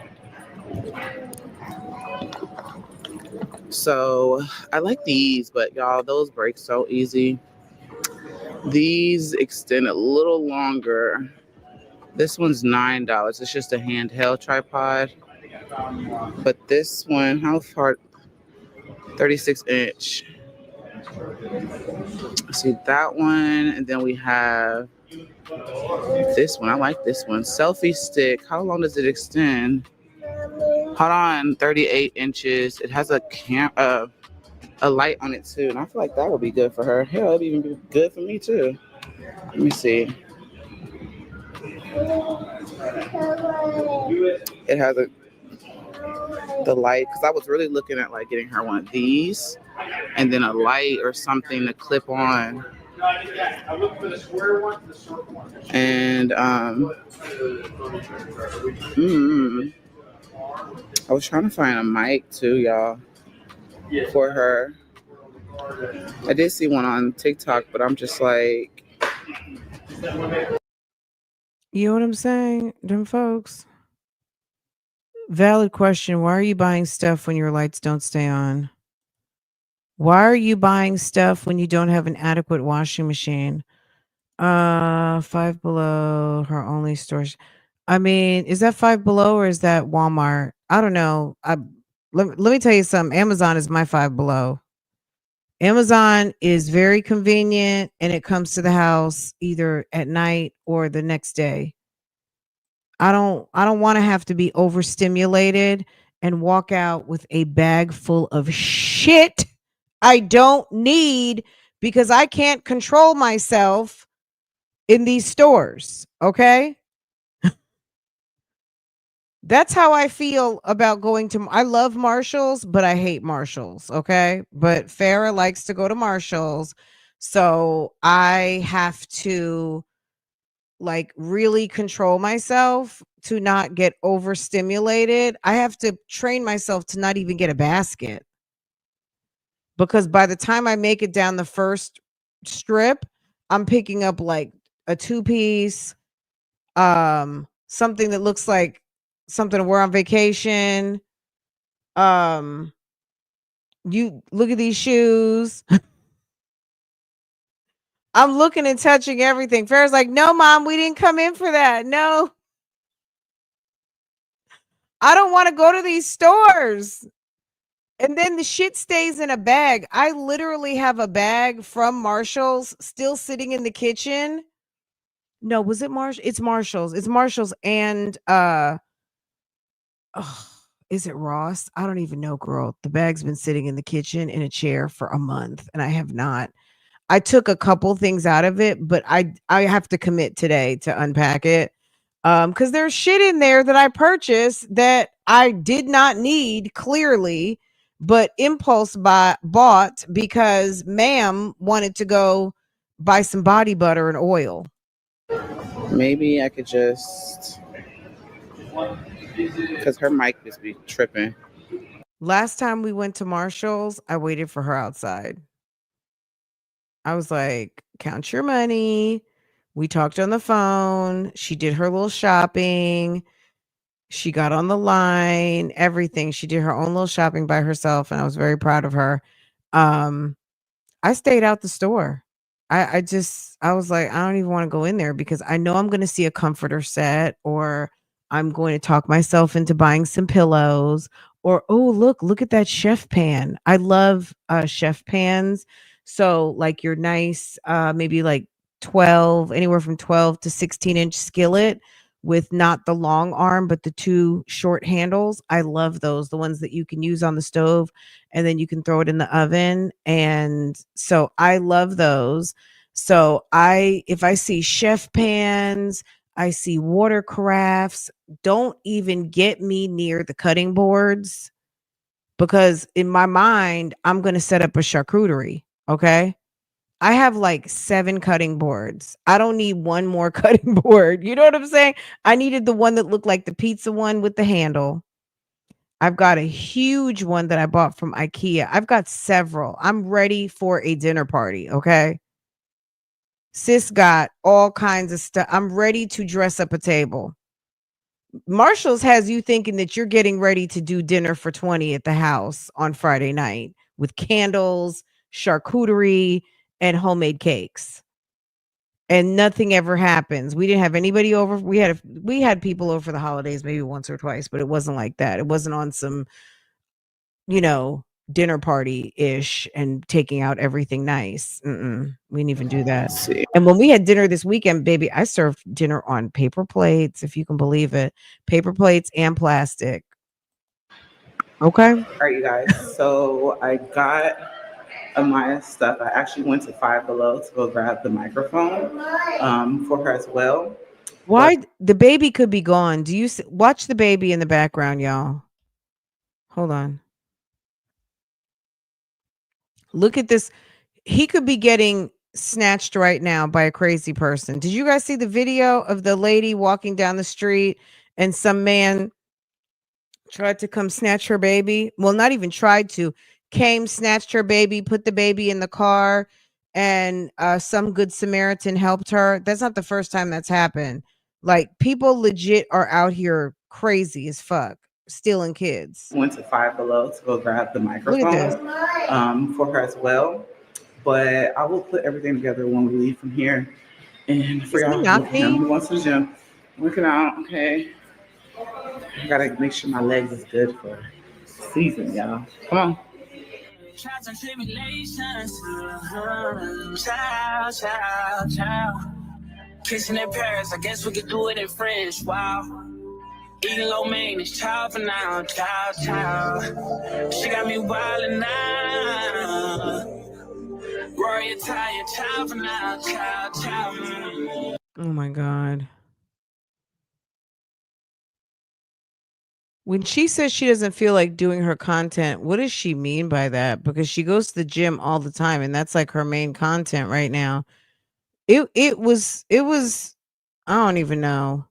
So I like these, but y'all, those break so easy. These extend a little longer. This one's $9. It's just a handheld tripod. But this one, how far? 36-inch. See that one, and then we have this one. I like this one. Selfie stick. How long does it extend? Hold on, 38 inches. It has a light on it too, and I feel like that would be good for her. Hell, it'd even be good for me too. Let me see. It has the light, because I was really looking at like getting her one of these, and then a light or something to clip on. And I was trying to find a mic too, y'all, for her. I did see one on TikTok, but I'm just like, You know what I'm saying? Them folks. Valid question. Why are you buying stuff when your lights don't stay on? Why are you buying stuff when you don't have an adequate washing machine? Five Below, her only stores. I mean, is that Five Below or is that Walmart? I don't know. Let me tell you something. Amazon is my Five Below. Amazon is very convenient and it comes to the house either at night or the next day. I don't want to have to be overstimulated and walk out with a bag full of shit I don't need because I can't control myself in these stores, okay? That's how I feel about going to I love Marshalls, but I hate Marshalls, okay? But Farah likes to go to Marshalls, so I have to like really control myself to not get overstimulated. I have to train myself to not even get a basket because by the time I make it down the first strip, I'm picking up like a two-piece, something that looks like something to wear on vacation. Um, you look at these shoes. I'm looking and touching everything. Farrah's like, no, mom, we didn't come in for that. No, I don't want to go to these stores. And then the shit stays in a bag. I literally have a bag from Marshall's still sitting in the kitchen. No, was it Marshall? It's Marshall's. It's Marshall's and oh, is it Ross? I don't even know, girl. The bag's been sitting in the kitchen in a chair for a month and I have not. I took a couple things out of it, but I have to commit today to unpack it. Cuz there's shit in there that I purchased that I did not need clearly, but impulse bought because ma'am wanted to go buy some body butter and oil. maybe I could just, because her mic just be tripping. Last time we went to Marshall's, I waited for her outside. I was like, count your money. We talked on the phone. She did her little shopping. She got on the line, everything. She did her own little shopping by herself, and I was very proud of her. Um, I stayed out the store. I was like, I don't even want to go in there because I know I'm going to see a comforter set or I'm going to talk myself into buying some pillows or oh, look at that chef pan. I love chef pans. So like your nice maybe like 12 anywhere from 12 to 16-inch skillet with not the long arm but the two short handles. I love those, the ones that you can use on the stove and then you can throw it in the oven. And so I love those. So if I see chef pans, I see water carafes, don't even get me near the cutting boards because in my mind, I'm going to set up a charcuterie. Okay. I have like 7 cutting boards. I don't need one more cutting board. You know what I'm saying? I needed the one that looked like the pizza one with the handle. I've got a huge one that I bought from IKEA. I've got several. I'm ready for a dinner party. Okay. Sis got all kinds of stuff. I'm ready to dress up a table. Marshall's has you thinking that you're getting ready to do dinner for 20 at the house on Friday night with candles, charcuterie, and homemade cakes. And nothing ever happens. We didn't have anybody over. We had people over for the holidays maybe once or twice, but it wasn't like that. It wasn't on some, you know, dinner party ish and taking out everything nice. We didn't even do that. See. And when we had dinner this weekend, baby, I served dinner on paper plates, if you can believe it, paper plates and plastic. Okay. All right, you guys. So I got Amaya's stuff. I actually went to Five Below to go grab the microphone for her as well. Why the baby could be gone? Do you watch the baby in the background, y'all? Hold on. Look at this. He could be getting snatched right now by a crazy person. Did you guys see the video of the lady walking down the street and some man tried to come snatch her baby? Well, not even tried to. Came, snatched her baby, put the baby in the car, and some good Samaritan helped her. That's not the first time that's happened. Like, people legit are out here crazy as fuck, stealing kids. Went to Five Below to go grab the Look at this. microphone for her as well. But I will put everything together when we leave from here. And for Is he y'all, not look at him. me? He wants to the gym. Working out, okay. I gotta make sure my legs is good for season, y'all. Come on. Trials and tribulations, child, child, child. Kissing in Paris, I guess we could do it in French. Wow. Eating low maintenance, child for now, child, child. She got me wildin' now. Rory Italian, child for now, child, child. Oh my God. When she says she doesn't feel like doing her content, what does she mean by that? Because she goes to the gym all the time and that's like her main content right now. It was I don't even know.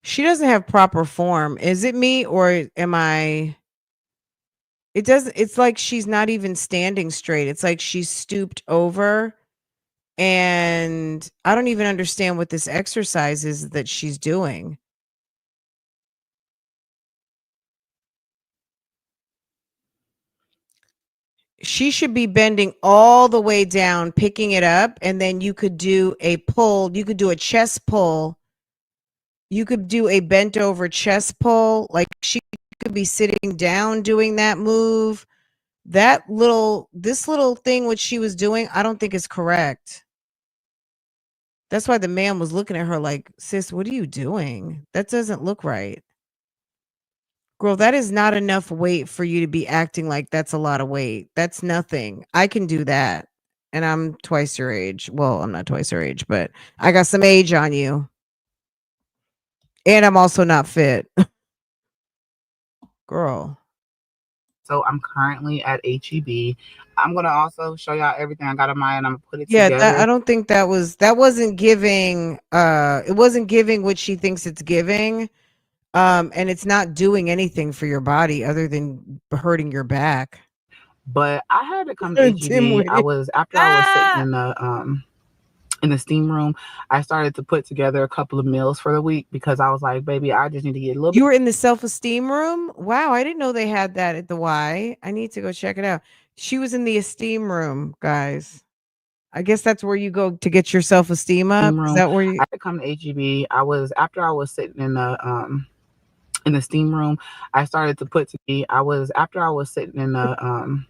She doesn't have proper form. Is it me or am I it's like she's not even standing straight. It's like she's stooped over and I don't even understand what this exercise is that she's doing. She should be bending all the way down, picking it up, and then you could do a pull. You could do a chest pull. You could do a bent over chest pull. Like she could be sitting down doing that move. This little thing what she was doing, I don't think is correct. That's why the man was looking at her like, sis, what are you doing? That doesn't look right. Girl, that is not enough weight for you to be acting like that's a lot of weight. That's nothing. I can do that. And I'm twice your age. Well, I'm not twice your age, but I got some age on you. And I'm also not fit. Girl. So I'm currently at HEB. I'm going to also show y'all everything I got on mine and I'm going to put it Yeah, together. I don't think that wasn't giving it wasn't giving what she thinks it's giving. And it's not doing anything for your body other than hurting your back. But I had to come to HEB. I was sitting in the steam room. I started to put together a couple of meals for the week because I was like, baby, I just need to get a little You were in the self-esteem room? Wow, I didn't know they had that at the Y. I need to go check it out. She was in the esteem room, guys. I guess that's where you go to get your self-esteem up. room. Is that where you I had to come to HEB. I was sitting in the steam room. I started to put together. Sitting in the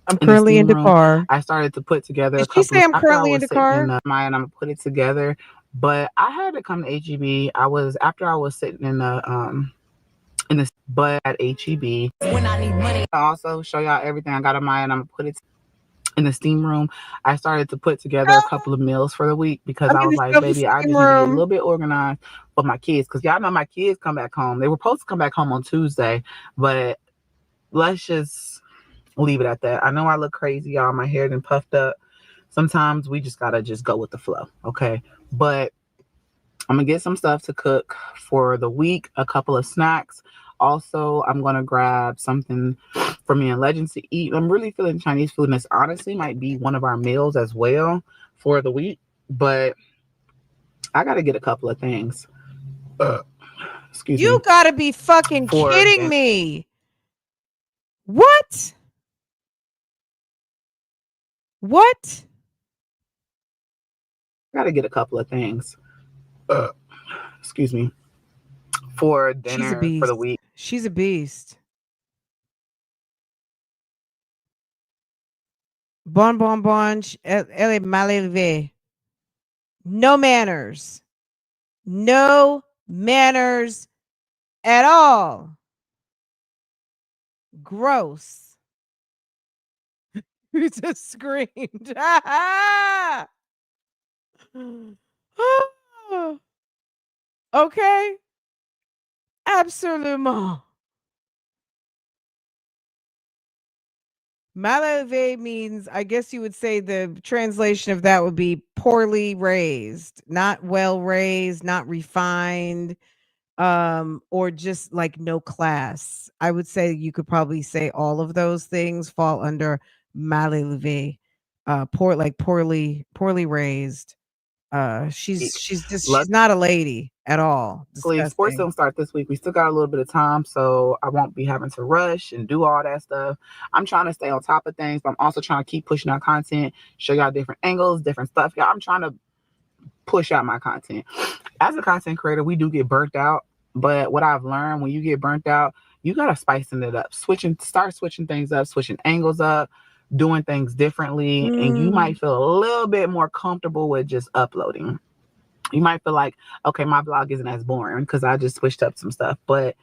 I'm currently in the car. I started to put together Did she say I'm currently in the car? and I'm gonna put it together. But I had to come to HEB. I was sitting in the but at HEB. When I need money, I also show y'all everything I got on mine and I'm gonna put it in the steam room, I started to put together a couple of meals for the week because I'm I in was the like, baby, I self-esteem just need to get a room. little bit organized for my kids because y'all know my kids come back home. They were supposed to come back home on Tuesday, but let's just leave it at that. I know I look crazy, y'all. My hair done puffed up. Sometimes we just gotta just go with the flow, okay? But I'm gonna get some stuff to cook for the week, a couple of snacks. Also, I'm gonna grab something for me and Legends to eat. I'm really feeling Chinese food, and this honestly might be one of our meals as well for the week. But I gotta get a couple of things. Excuse You me, gotta be fucking for kidding dinner. me. What? What? I gotta get a couple of things. Excuse me, for She's a dinner for the beast. week. She's a beast. Bon bon bon. Elle est mal élevée. No manners. No manners at all. Gross. Who just screamed? Okay. Absolument. Malave means, I guess you would say the translation of that would be poorly raised, not well raised, not refined, or just like no class. I would say you could probably say all of those things fall under malave, poorly raised. She's not a lady at all. Sports Disgusting. don't start this week. We still got a little bit of time, so I won't be having to rush and do all that stuff. I'm trying to stay on top of things, but I'm also trying to keep pushing out content, show y'all different angles, different stuff. I'm trying to push out my content. As a content creator, we do get burnt out, but what I've learned, when you get burnt out, you gotta spicing it up, start switching things up, switching angles up, doing things differently, and you Mm. might feel a little bit more comfortable with just uploading. You might feel like, okay, my vlog isn't as boring because I just switched up some stuff. But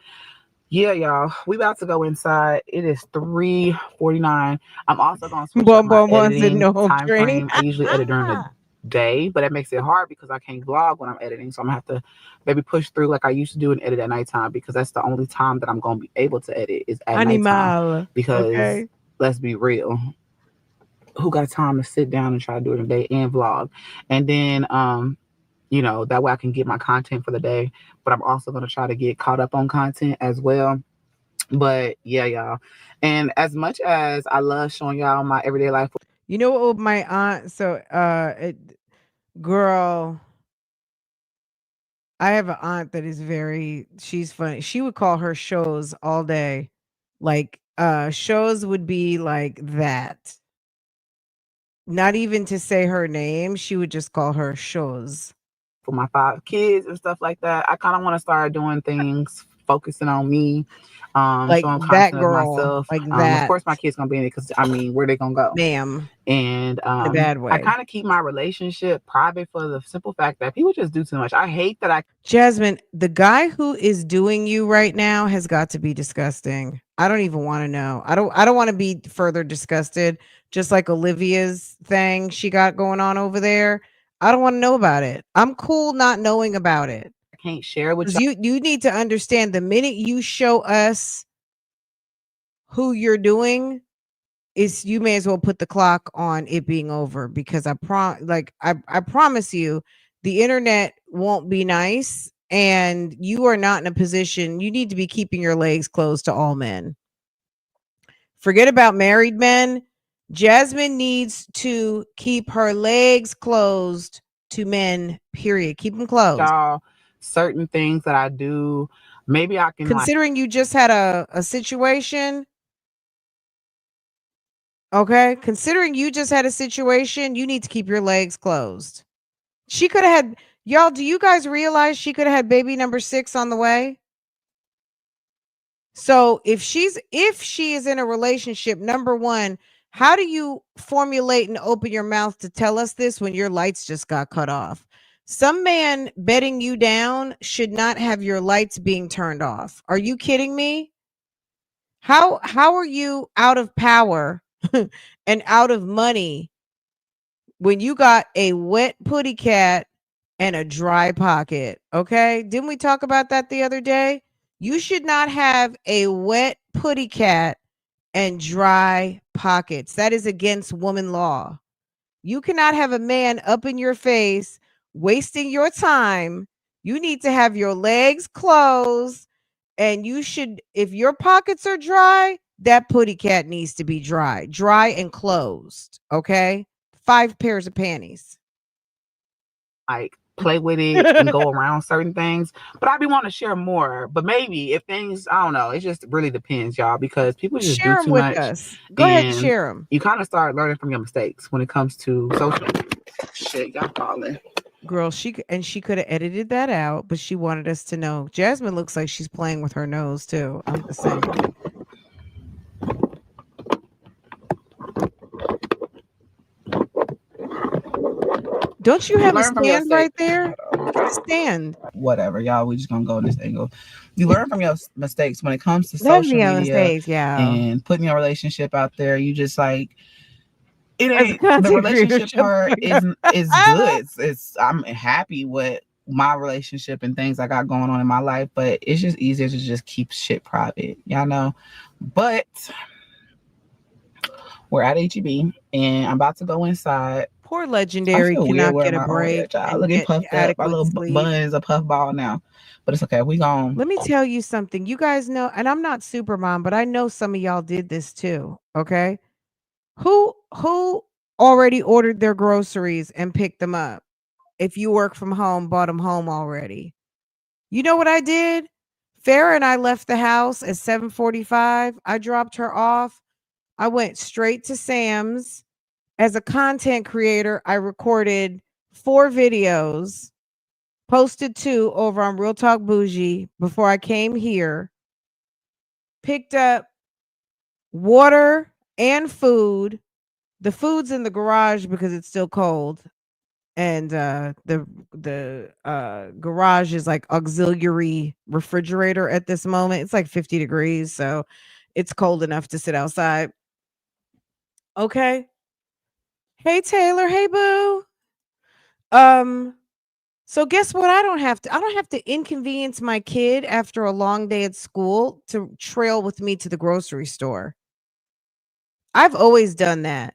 yeah, y'all, we about to go inside. It is 3:49. I'm also gonna switch up Bon my bon bon said editing no home time training. frame. I usually edit during the day, but it makes it hard because I can't vlog when I'm editing. So I'm gonna have to maybe push through like I used to do and edit at nighttime because that's the only time that I'm gonna be able to edit is at nighttime. Animal. Because Okay. let's be real, who got time to sit down and try to do it in the day and vlog? And then that way I can get my content for the day, but I'm also going to try to get caught up on content as well. But yeah, y'all. And as much as I love showing y'all my everyday life, You know what my aunt, girl, I have an aunt that is she's funny. She would call her shows all day. Like shows would be like that. Not even to say her name, she would just call her shows. for my 5 kids and stuff like that, I kind of want to start doing things focusing on me, Like showing that content of girl, myself. like Of that, course, my kids gonna be in it because where they gonna go? ma'am, And in a bad I way. kind of keep my relationship private for the simple fact that people just do too much. I hate that I Jasmine, the guy who is doing you right now has got to be disgusting. I don't even want to know. I don't want to be further disgusted. Just like Olivia's thing she got going on over there. I don't want to know about it. I'm cool not knowing about it. can't share with Because you need to understand the minute you show us who you're doing, is you may as well put the clock on it being over because I promise you the internet won't be nice and you are not in a position. You need to be keeping your legs closed to all men. Forget about married men. Jasmine needs to keep her legs closed to men, period. Keep them closed. y'all certain things that I do. Maybe I can like Considering you just had a situation, okay? Considering you just had a situation, you need to keep your legs closed. She could have had, y'all, do you guys realize she could have had baby number 6 on the way? So if she is in a relationship, number 1, how do you formulate and open your mouth to tell us this when your lights just got cut off? Some man bedding you down should not have your lights being turned off. Are you kidding me? How are you out of power and out of money when you got a wet putty cat and a dry pocket. Okay. Didn't we talk about that the other day? You should not have a wet putty cat and dry pockets. That is against woman law. You cannot have a man up in your face wasting your time. You need to have your legs closed. And you should, if your pockets are dry, that putty cat needs to be dry and closed. Okay. 5 pairs of panties. Like play with it and go around certain things. But I be wanting to share more. But maybe if things, I don't know, it just really depends, y'all, because people just do Share them too with much. us. Go ahead and And share them. you kind of start learning from your mistakes when it comes to social shit. Y'all calling. Girl, she could have edited that out, but she wanted us to know. Jasmine looks like she's playing with her nose too. I'm just saying. Don't you have a Learn from your stand mistake. right there? Get the stand. Whatever, y'all. We just gonna go in this angle. You learn from your mistakes when it comes to Let social me on media stage, yeah. and putting your relationship out there. You just like it As a ain't the content relationship creator. part is good. It's I'm happy with my relationship and things I got going on in my life, but it's just easier to just keep shit private, y'all know. But we're at HEB and I'm about to go inside. Poor I Legendary feel weird cannot wearing get a my own hair, break child. and Looking get puffed up. My adequate little sleep. bun is a puff ball now, but it's okay. We gone. Let me tell you something. You guys know, and I'm not super mom, but I know some of y'all did this too. Okay. Who already ordered their groceries and picked them up? If you work from home, bought them home already. You know what I did? Farrah and I left the house at 7:45. I dropped her off. I went straight to Sam's. As a content creator, I recorded 4 videos, posted 2 over on Real Talk Bougie before I came here, picked up water and food. The food's in the garage because it's still cold. And the garage is like auxiliary refrigerator at this moment. It's like 50 degrees, so it's cold enough to sit outside. Okay. Hey Taylor, hey boo. Um so guess what? I don't have to inconvenience my kid after a long day at school to trail with me to the grocery store. I've always done that.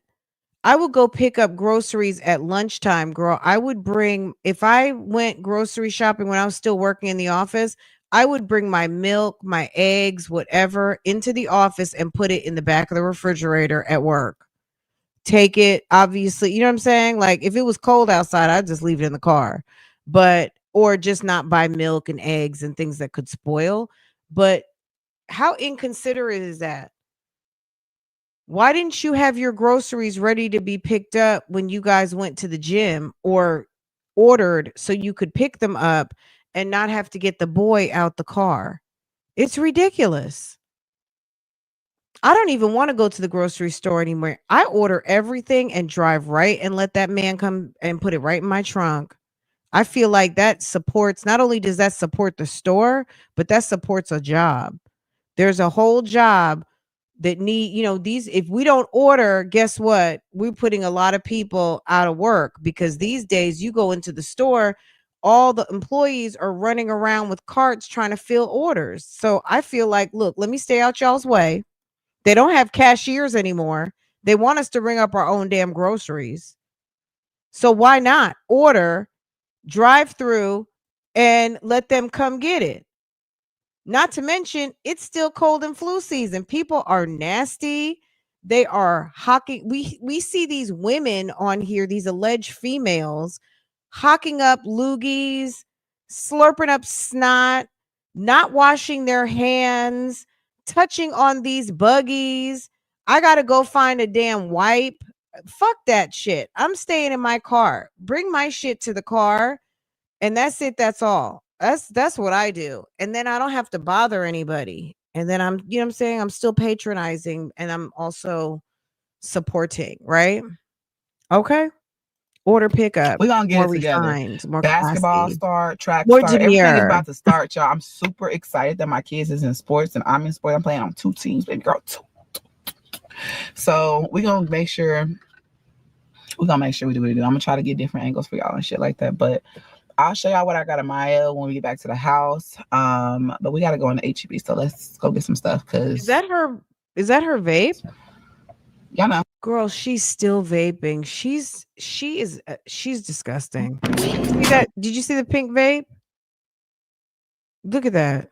I would go pick up groceries at lunchtime, girl. I would bring, if I went grocery shopping when I was still working in the office, I would bring my milk, my eggs, whatever into the office and put it in the back of the refrigerator at work. Take it, obviously, you know what I'm saying? Like if it was cold outside, I'd just leave it in the car. But, or just not buy milk and eggs and things that could spoil. But how inconsiderate is that? Why didn't you have your groceries ready to be picked up when you guys went to the gym or ordered so you could pick them up and not have to get the boy out the car? It's ridiculous. I don't even want to go to the grocery store anymore. I order everything and drive right and let that man come and put it right in my trunk. I feel like that supports, not only does that support the store, but that supports a job. There's a whole job that need, these, if we don't order, guess what? We're putting a lot of people out of work because these days you go into the store, all the employees are running around with carts trying to fill orders. So I feel like, look, let me stay out y'all's way. They don't have cashiers anymore. They want us to ring up our own damn groceries. So why not order, drive through, and let them come get it? Not to mention, it's still cold and flu season. People are nasty. They are hawking. We see these women on here, these alleged females, hawking up loogies, slurping up snot, not washing their hands, touching on these buggies. I gotta go find a damn wipe. Fuck that shit. I'm staying in my car. Bring my shit to the car and that's it, that's all. That's what I do. And then I don't have to bother anybody. And then I'm, you know what I'm saying? I'm still patronizing and I'm also supporting, right? Okay. Order pickup. We're gonna get More it together. refined, more Basketball classy, start, track more start, everything is demure. about to start, y'all. I'm super excited that my kids is in sports and I'm in sports. I'm playing on 2 teams, baby girl. So we're gonna make sure we do what we do. I'm gonna try to get different angles for y'all and shit like that. But I'll show y'all what I got at Maya when we get back to the house. But we gotta go into HEB, so let's go get some stuff Is because that her? Is that her vape? y'all know. Girl, she's still vaping. She's disgusting. See that? Did you see the pink vape? Look at that.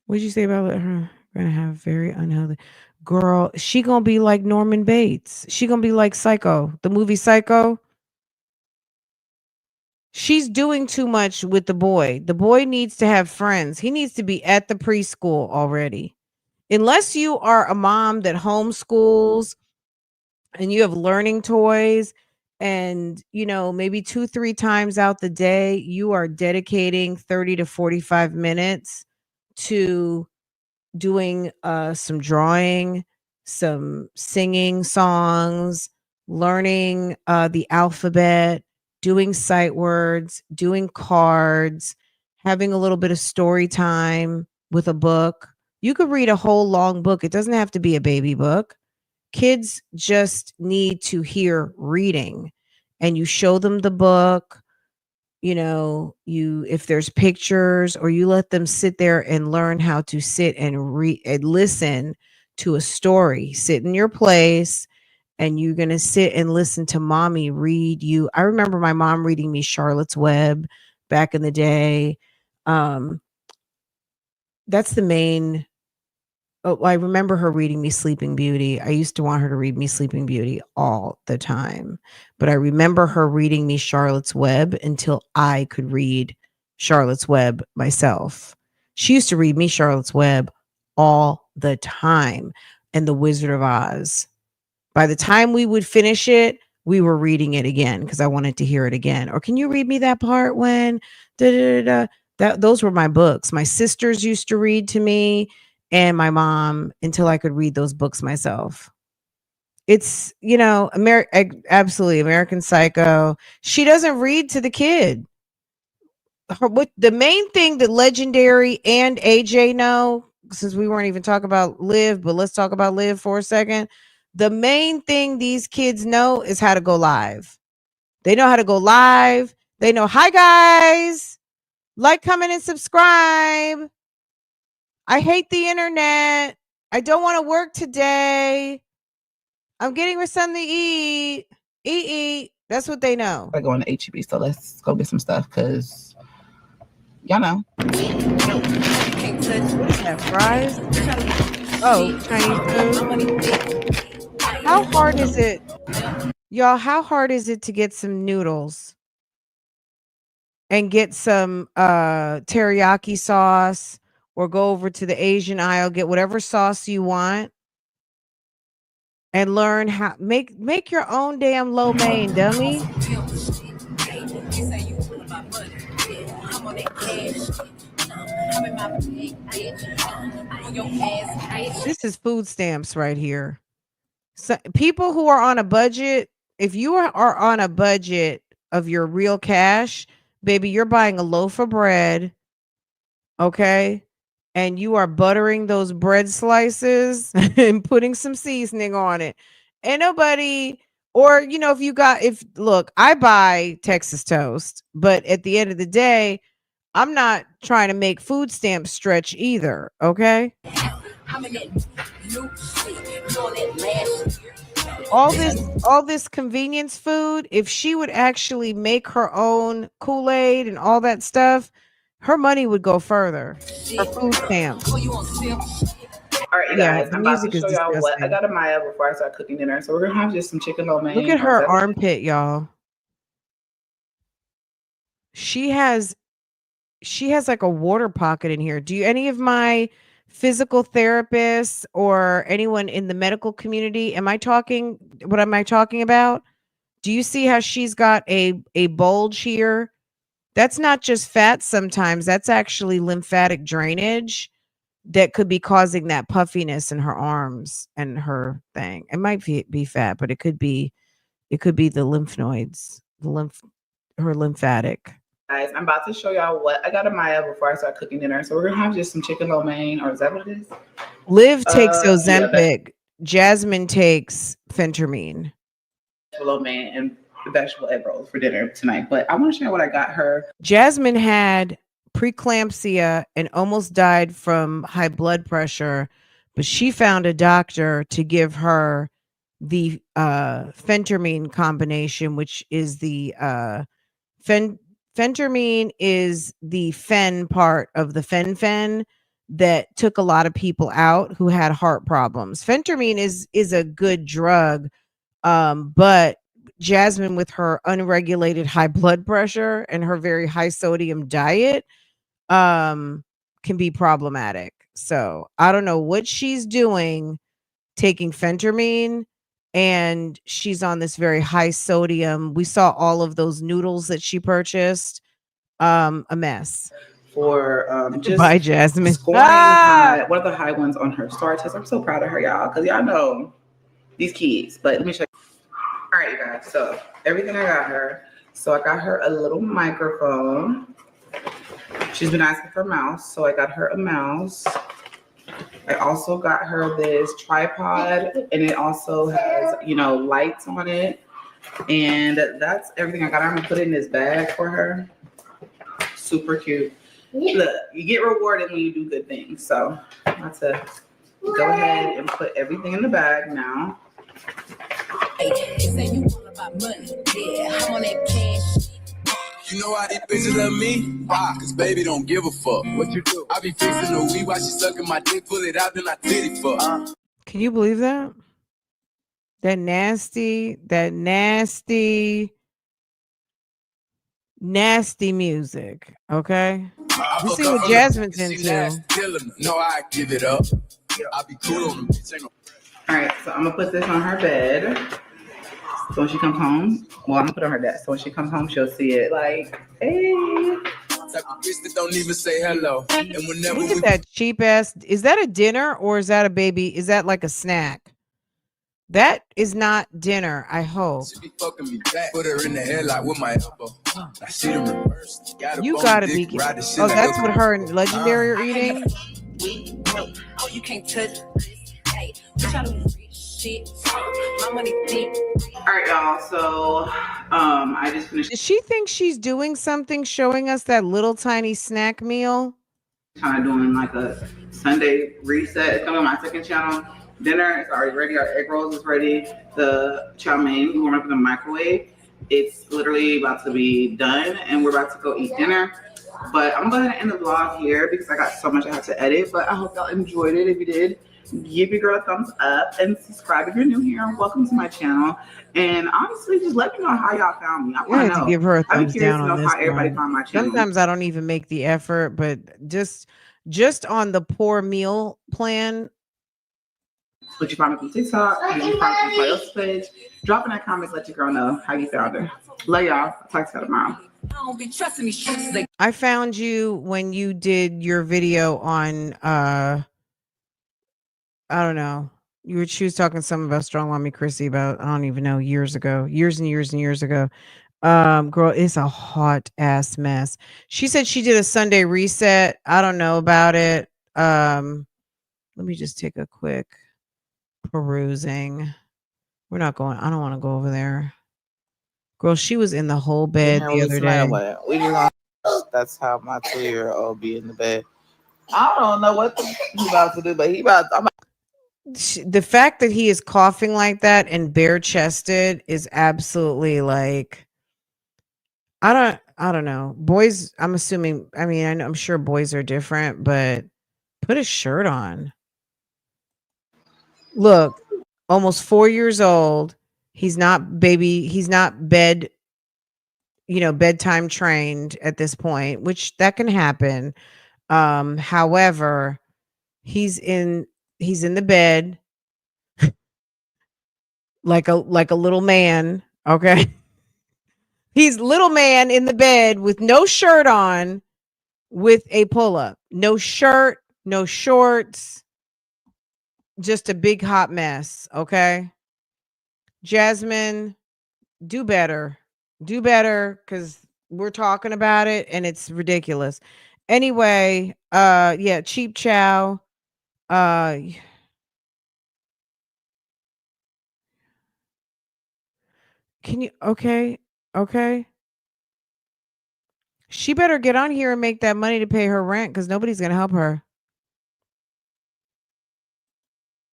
What'd you say about her gonna have very unhealthy? Girl, she gonna be like Norman Bates. She gonna be like Psycho, the movie Psycho. She's doing too much with the boy. The boy needs to have friends. He needs to be at the preschool already. Unless you are a mom that homeschools and you have learning toys and maybe 2-3 times out the day you are dedicating 30 to 45 minutes to doing some drawing, some singing songs, learning the alphabet, doing sight words, doing cards, having a little bit of story time with a book. You could read a whole long book. It doesn't have to be a baby book. Kids just need to hear reading, and you show them the book. You if there's pictures, or you let them sit there and learn how to sit and read and listen to a story. Sit in your place, and you're going to sit and listen to mommy read you. I remember my mom reading me Charlotte's Web back in the day. um that's the main. Oh, I remember her reading me Sleeping Beauty. I used to want her to read me Sleeping Beauty all the time. But I remember her reading me Charlotte's Web until I could read Charlotte's Web myself. She used to read me Charlotte's Web all the time, and The Wizard of Oz. By the time we would finish it, we were reading it again because I wanted to hear it again. Or can you read me that part when da da da da? Those were my books. My sisters used to read to me, and my mom, until I could read those books myself. It's, absolutely American Psycho. She doesn't read to the kid. What the main thing that Legendary and AJ know, since we weren't even talking about Live, but let's talk about Live for a second. The main thing these kids know is how to go live. They know how to go live. They know, hi guys, like, comment, and subscribe. I hate the internet. I don't want to work today. I'm getting with something to eat. Eat. That's what they know. I go into HEB, so let's go get some stuff because y'all know. What is that? Fries? Oh, Chinese food. How hard is it, y'all? How hard is it to get some noodles and get some teriyaki sauce, or go over to the Asian aisle, get whatever sauce you want, and learn how make your own damn lo mein, dummy. This is food stamps right here. So people who are on a budget, if you are on a budget of your real cash, baby, you're buying a loaf of bread, okay? And you are buttering those bread slices and putting some seasoning on it. Ain't nobody, or if look, I buy Texas toast, but at the end of the day, I'm not trying to make food stamps stretch either, okay? All this convenience food, if she would actually make her own Kool-Aid and all that stuff, her money would go further. Her food stamps. All right, you Yeah, guys, the I'm about to music is show y'all what I disgusting. got at Maya before I start cooking dinner. So we're gonna have just some chicken lo Look mein at or her seven. armpit, y'all. She has like a water pocket in here. Do any of my physical therapists or anyone in the medical community, what am I talking about? Do you see how she's got a bulge here? That's not just fat sometimes. That's actually lymphatic drainage that could be causing that puffiness in her arms and her thing. It might be fat, but it could be the lymph nodes, her lymphatic. Guys, I'm about to show y'all what I got in Maya before I start cooking dinner. So we're gonna have just some chicken lo mein, or is that what it is? Liv takes Yeah, Ozempic. Jasmine takes phentermine. Lo mein and vegetable egg rolls for dinner tonight. But I want to show you what I got her. Jasmine had preeclampsia and almost died from high blood pressure, but she found a doctor to give her the phentermine combination, which is the phentermine is the fen part of the fen that took a lot of people out who had heart problems. Phentermine is a good drug, but Jasmine, with her unregulated high blood pressure and her very high sodium diet, can be problematic. So I don't know what she's doing taking phentermine, and she's on this very high sodium. We saw all of those noodles that she purchased. A mess. For just Bye, Jasmine. scoring high, one of the high ones on her star test. I'm so proud of her, y'all, because y'all know these kids. But let me show you. All right, you guys. So everything I got her. So I got her a little microphone. She's been asking for a mouse, so I got her a mouse. I also got her this tripod, and it also has, lights on it. And that's everything I got. I'm gonna put it in this bag for her. Super cute. Look, you get rewarded when you do good things. So I'm about to go ahead and put everything in the bag now. You know how these bitches love me? Why? Cause baby don't give a fuck. What you do? I be fixing the weed while she sucking my dick, pull it out, then I titty fuck. Can you believe that? That nasty music. Okay. You see what Jasmine's into. No, I give it up. I'll be cool on them. All right, so I'm gonna put this on her bed. So when she comes home, well, I'm gonna put it on her desk. So when she comes home, she'll see it like, hey. Don't even say hello. And whenever Look at that cheap ass. Is that a dinner or is that a baby? Is that like a snack? That is not dinner, I hope. She be fucking me back. Put her in the headlock with my elbow. I see the reverse. You gotta be. Oh, that's what her and Legendary are eating. Oh, you can't touch this. Hey, try to shit. My money deep. All right, y'all. So, I just finished. Does she think she's doing something, showing us that little tiny snack meal? Kind of doing like a Sunday reset. It's coming on my second channel. Dinner is already ready. Our egg rolls is ready. The chow mein we warm up in the microwave. It's literally about to be done, and we're about to go eat dinner. But I'm gonna go ahead and end the vlog here because I got so much I have to edit. But I hope y'all enjoyed it. If you did, give your girl a thumbs up and subscribe if you're new here. Welcome to my channel. And honestly, just let me know how y'all found me. I want to give her a thumbs down on this how everybody one. found my channel. Sometimes I don't even make the effort, but just on the poor meal plan. But you find me from TikTok, you find me from my else's page. Drop in that comments, let your girl know how you found her. Love y'all. Talk to you tomorrow. I found you when you did your video on I don't know. She was talking something about Strong Mommy Chrissy about, I don't even know, years ago. Years and years and years ago. Girl, it's a hot ass mess. She said she did a Sunday reset. I don't know about it. Let me just take a quick perusing. I don't want to go over there. Girl, she was in the whole bed the other day. That's how my 2-year-old be in the bed. I don't know what he's about to do, but the fact that he is coughing like that and bare chested is absolutely like, I don't know. Boys, I'm assuming, I'm sure boys are different, but put a shirt on. Look, almost 4 years old. He's not bedtime trained at this point, which that can happen. However, he's in the bed like a little man, okay? He's little man in the bed with no shirt on, with a pull-up. No shirt, no shorts, just a big hot mess, okay? Jasmine, do better. Do better, because we're talking about it and it's ridiculous. Anyway, yeah, cheap chow. Can you okay? Okay. She better get on here and make that money to pay her rent because nobody's gonna help her.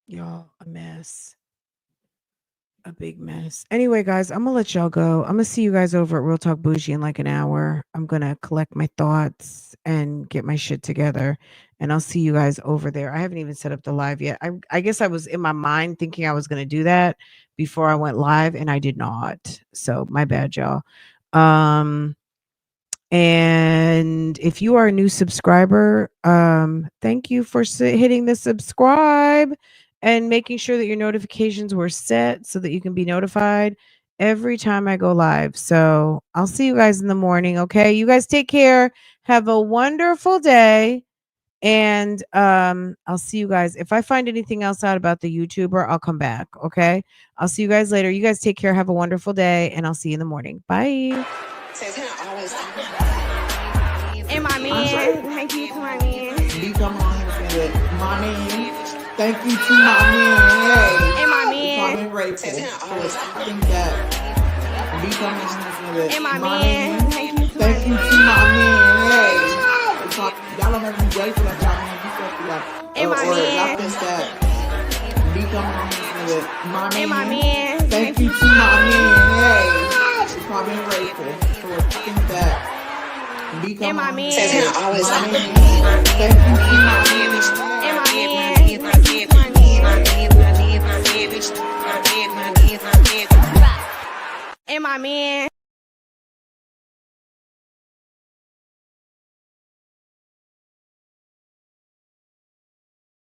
Y'all, a mess. A big mess. Anyway, guys, I'm gonna let y'all go. I'm gonna see you guys over at Real Talk Bougie in like an hour. I'm gonna collect my thoughts and get my shit together, and I'll see you guys over there. I haven't even set up the live yet. I guess I was in my mind thinking I was gonna do that before I went live, and I did not. So my bad, y'all. Um, and if you are a new subscriber, thank you for hitting the subscribe and making sure that your notifications were set so that you can be notified every time I go live. So I'll see you guys in the morning. Okay. You guys take care. Have a wonderful day. And I'll see you guys. If I find anything else out about the YouTuber, I'll come back. Okay. I'll see you guys later. You guys take care. Have a wonderful day. And I'll see you in the morning. Bye. And my man, thank you to my man. You come on and say that, my man. Thank you to my man. And my man. I'm grateful for everything that. You come on and say that, And my my man. man. Thank you to Thank you to my man. Y'all don't have to be grateful that y'all man do something like, And my or y'all man. think that. You come on and say that, my man. And my man. Thank you to my man. I'm grateful for everything that. And my man. Thank you to my man. And my man. And my man.